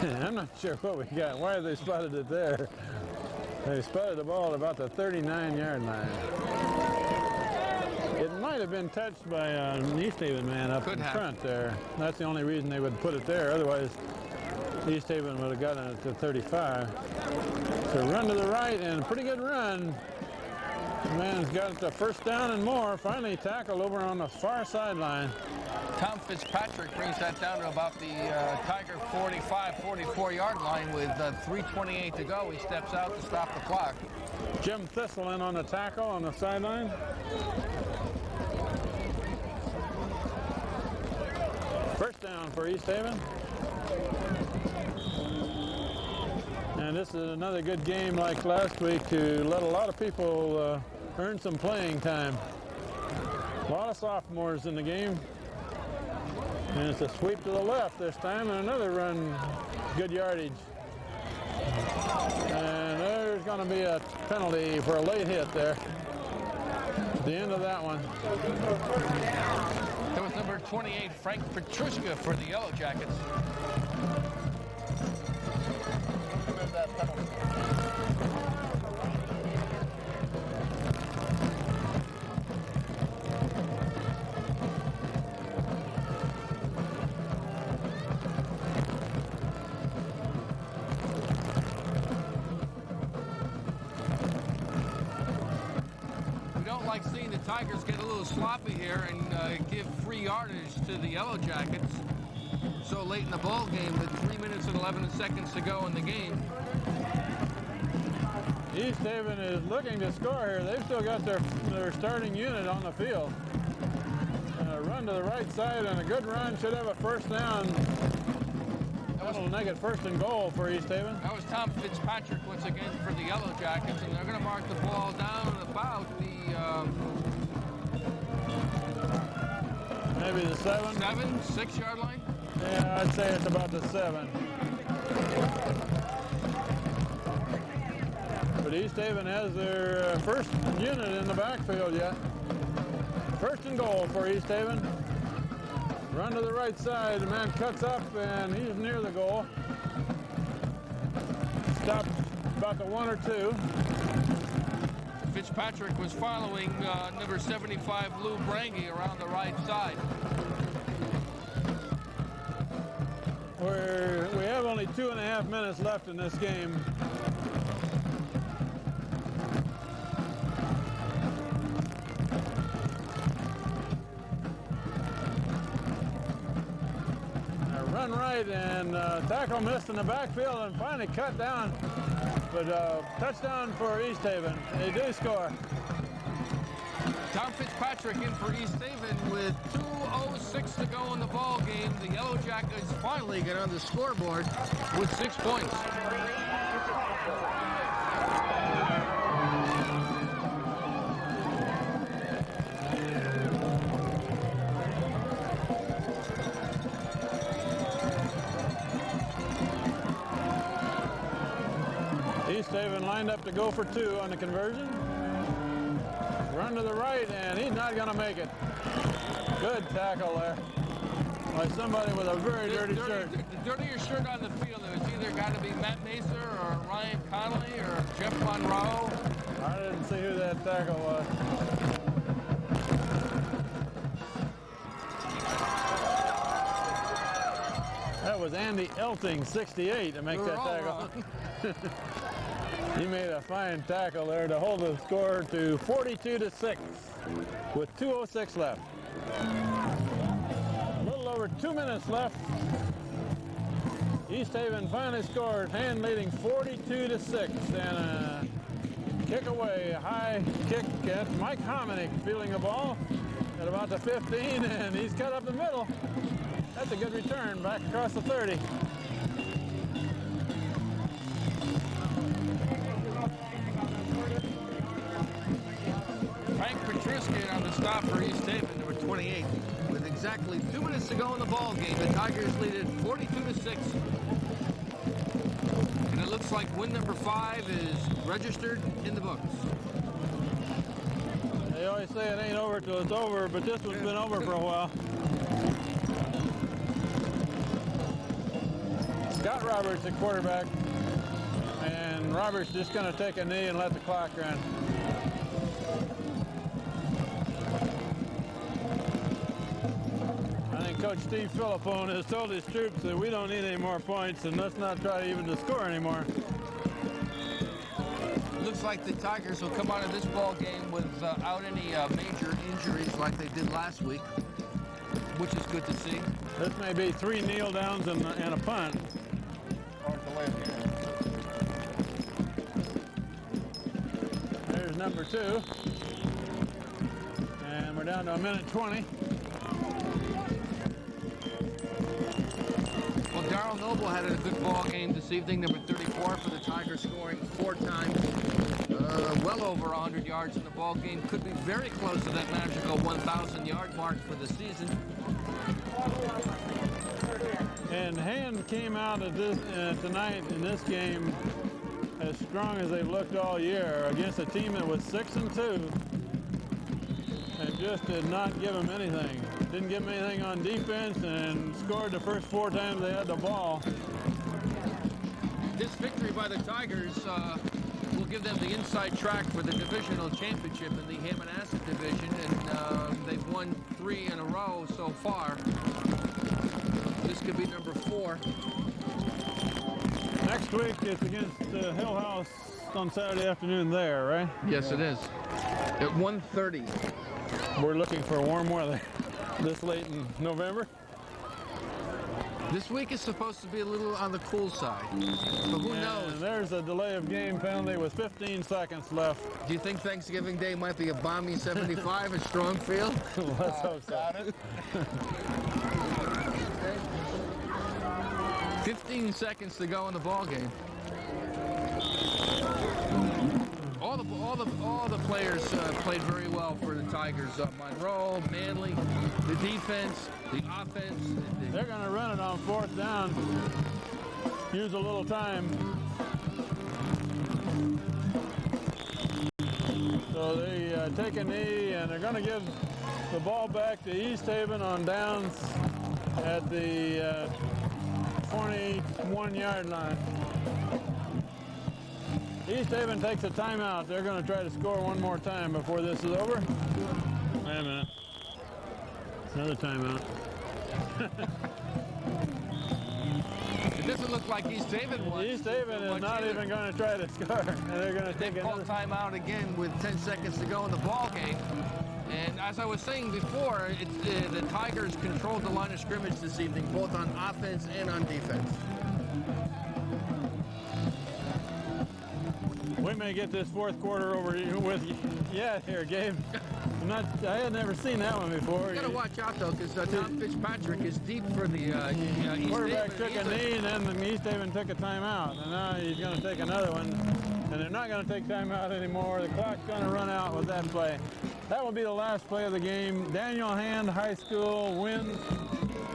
I'm not sure what we got. Why have they spotted it there? They spotted the ball at about the 39-yard line. It might might have been touched by an East Haven man up Could in have. front there. That's the only reason they would put it there. Otherwise, East Haven would have gotten it to 35. So run to the right and a pretty good run. The man's got the first down and more. Finally tackled over on the far sideline. Tom Fitzpatrick brings that down to about the Tiger 45, 44-yard line with 3:28 to go. He steps out to stop the clock. Jim Thistle in on the tackle on the sideline. First down for East Haven. And this is another good game like last week to let a lot of people earn some playing time. A lot of sophomores in the game. And it's a sweep to the left this time and another run, good yardage. And there's going to be a penalty for a late hit there. At the end of that one. That was number 28, Frank Petrushka for the Yellow Jackets. Like seeing the Tigers get a little sloppy here and give free yardage to the Yellow Jackets so late in the ball game with 3 minutes and 11 seconds to go in the game. East Haven is looking to score here. They've still got their starting unit on the field. A run to the right side and a good run should have a first down. That'll make it first and goal for East Haven. That was Tom Fitzpatrick once again for the Yellow Jackets, and they're going to mark the ball down about the maybe the 6-yard line. Yeah, I'd say it's about the 7. But East Haven has their first unit in the backfield yet. First and goal for East Haven. Run to the right side, the man cuts up and he's near the goal. Stopped about the 1 or 2. Fitzpatrick was following number 75, Lou Brangy, around the right side. We have only 2.5 minutes left in this game. Run right and tackle missed in the backfield and finally cut down. But touchdown for East Haven. They do score. Tom Fitzpatrick in for East Haven with 2:06 to go in the ball game. The Yellow Jackets finally get on the scoreboard with 6 points. East Haven lined up to go for 2 on the conversion. Run to the right, and he's not going to make it. Good tackle there by somebody with a very dirty shirt. The dirtier shirt on the field, it's either got to be Matt Macer or Ryan Connolly or Jeff Monroe. I didn't see who that tackle was. That was Andy Elting, 68, to make that tackle. He made a fine tackle there to hold the score to 42-6 with 2:06 left. A little over 2 minutes left. East Haven finally scored, hand leading 42-6, and a kick away, a high kick at Mike Hominick, fielding the ball at about the 15, and he's cut up the middle. That's a good return back across the 30. Frank Petrushka on the stop for East Haven, number 28. With exactly 2 minutes to go in the ball game, the Tigers lead it 42-6. And it looks like win number 5 is registered in the books. They always say it ain't over till it's over, but this one's been over for a while. Scott Roberts at quarterback, and Roberts just going to take a knee and let the clock run. Coach Steve Philippone has told his troops that we don't need any more points and let's not try even to score anymore. Looks like the Tigers will come out of this ball game without any major injuries like they did last week, which is good to see. This may be 3 kneel downs and a punt. Or delay of game. There's number 2. And we're down to 1:20. Well, Darryl Noble had a good ball game this evening, number 34 for the Tigers, scoring 4 times, well over 100 yards in the ball game. Could be very close to that magical 1,000-yard mark for the season. And Hand came out of this tonight in this game as strong as they've looked all year against a team that was 6-2 and just did not give them anything. Didn't give them anything on defense and scored the first 4 times they had the ball. This victory by the Tigers will give them the inside track for the divisional championship in the Hammonasset division, and they've won 3 in a row so far. This could be number 4. Next week it's against Hill House on Saturday afternoon there, right? Yes, it is. At 1:30. We're looking for warm weather this late in November. This week is supposed to be a little on the cool side, but who knows? And there's a delay of game penalty with 15 seconds left. Do you think Thanksgiving Day might be a balmy 75 at Strong Field? Let's hope so. 15 seconds to go in the ball game. All the players played very well for the Tigers. Monroe, Manley, the defense, the offense. They're going to run it on 4th down. Use a little time. So they take a knee and they're going to give the ball back to East Haven on downs at the 21-yard line. East Haven takes a timeout. They're going to try to score one more time before this is over. Wait a minute. Another timeout. It doesn't look like East Haven won. East Haven is not even going to try to score. And they're going to take They call another timeout again with 10 seconds to go in the ball game. And as I was saying before, the Tigers controlled the line of scrimmage this evening, both on offense and on defense. We may get this 4th quarter over with here, Gabe. I had never seen that one before. You got to watch out though, because Tom Fitzpatrick is deep for the East Quarterback Haven. took a knee, and then the East Haven took a timeout, and now he's going to take another one. And they're not going to take timeout anymore. The clock's going to run out with that play. That will be the last play of the game. Daniel Hand High School wins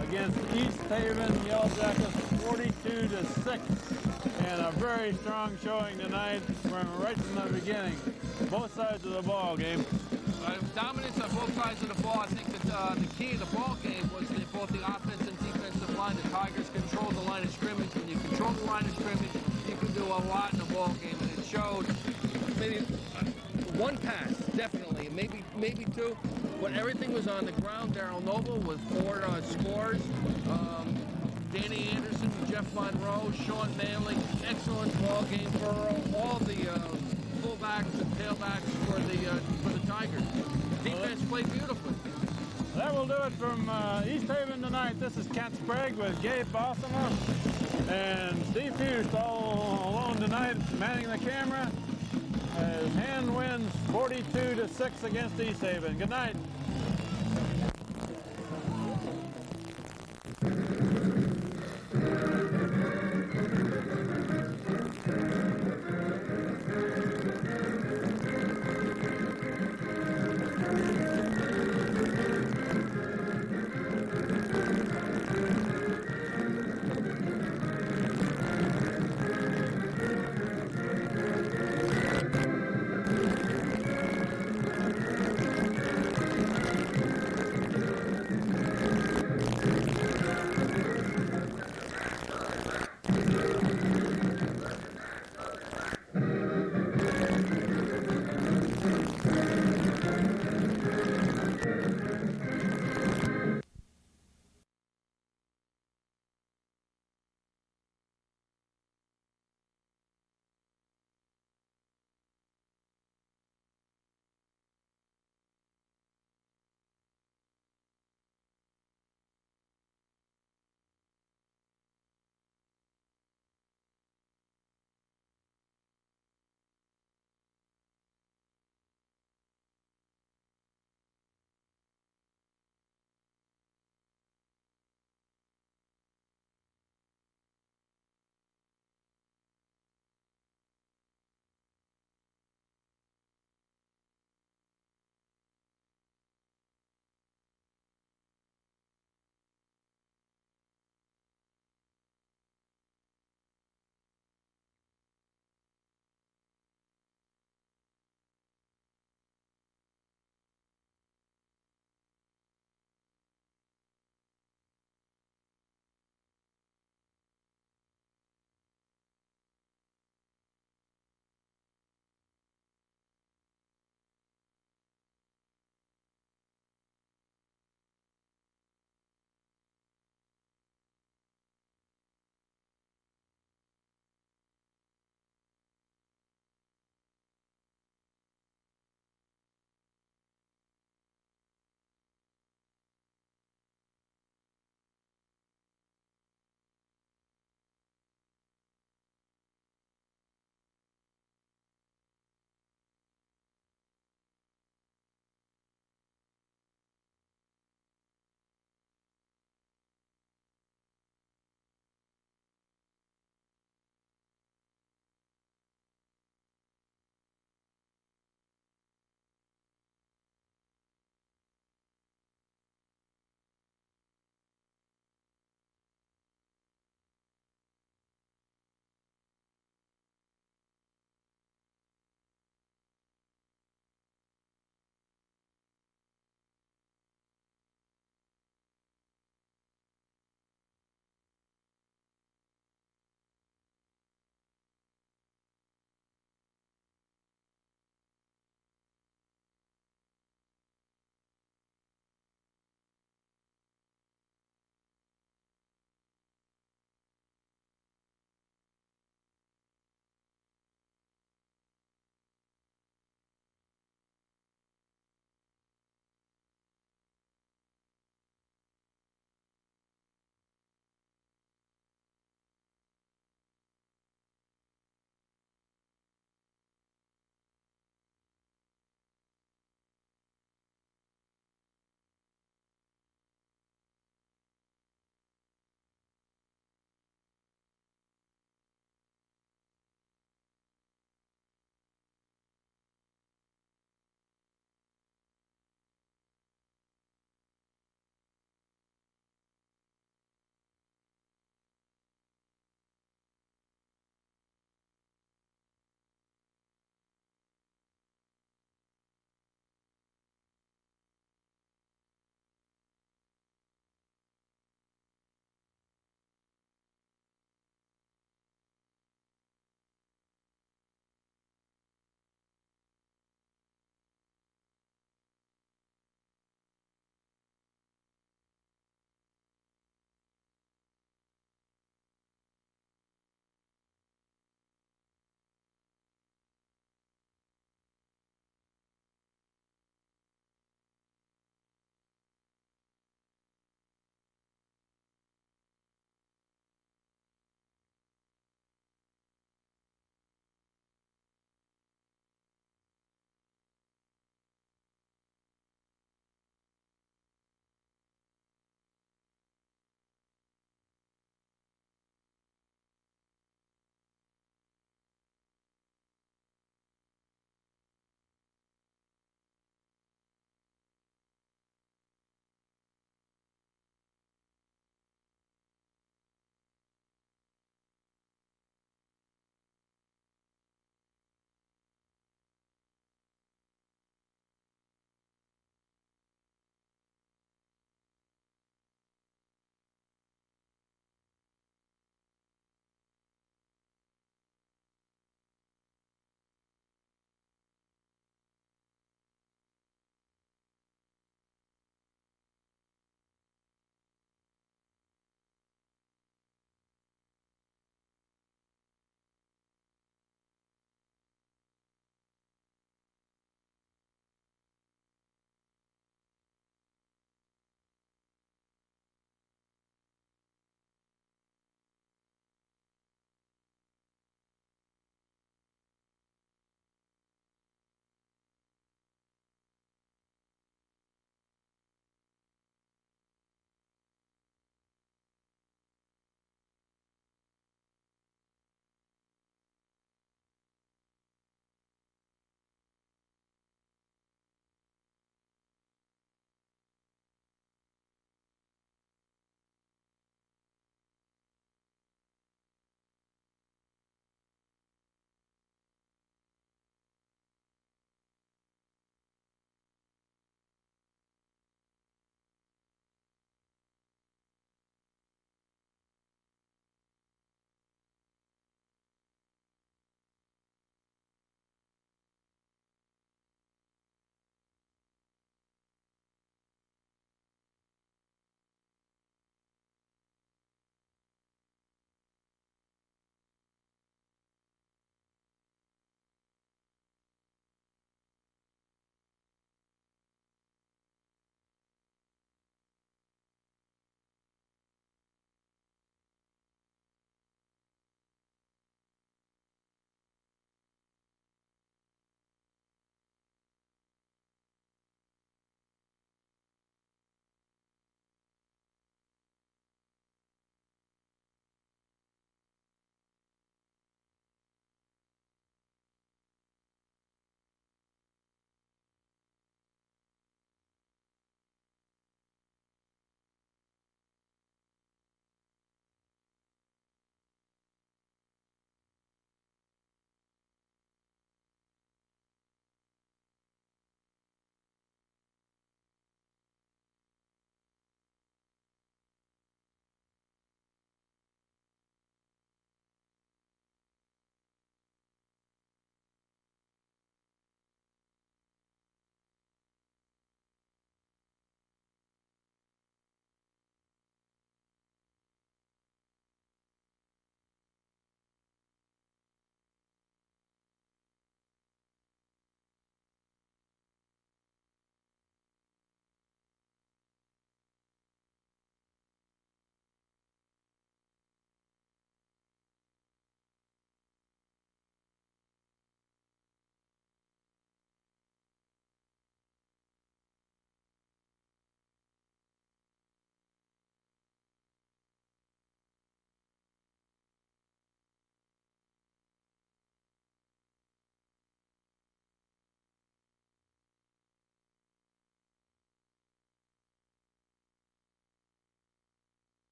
against East Haven Yellow Jackets 42-6. And a very strong showing tonight from right from the beginning. Both sides of the ball game. Dominance on both sides of the ball. I think that the key to the ball game was that both the offense and defensive line, the Tigers controlled the line of scrimmage. When you control the line of scrimmage, you can do a lot in the ball game. And it showed maybe 1 pass, definitely, maybe 2. But everything was on the ground. Darryl Noble with 4 scores. Danny Anderson, Jeff Monroe, Sean Manley, excellent ball game for all the fullbacks and tailbacks for the Tigers. Defense played beautifully. That will do it from East Haven tonight. This is Kent Sprague with Gabe Bossima and Steve Fust all alone tonight, manning the camera as Hand wins 42-6 against East Haven. Good night.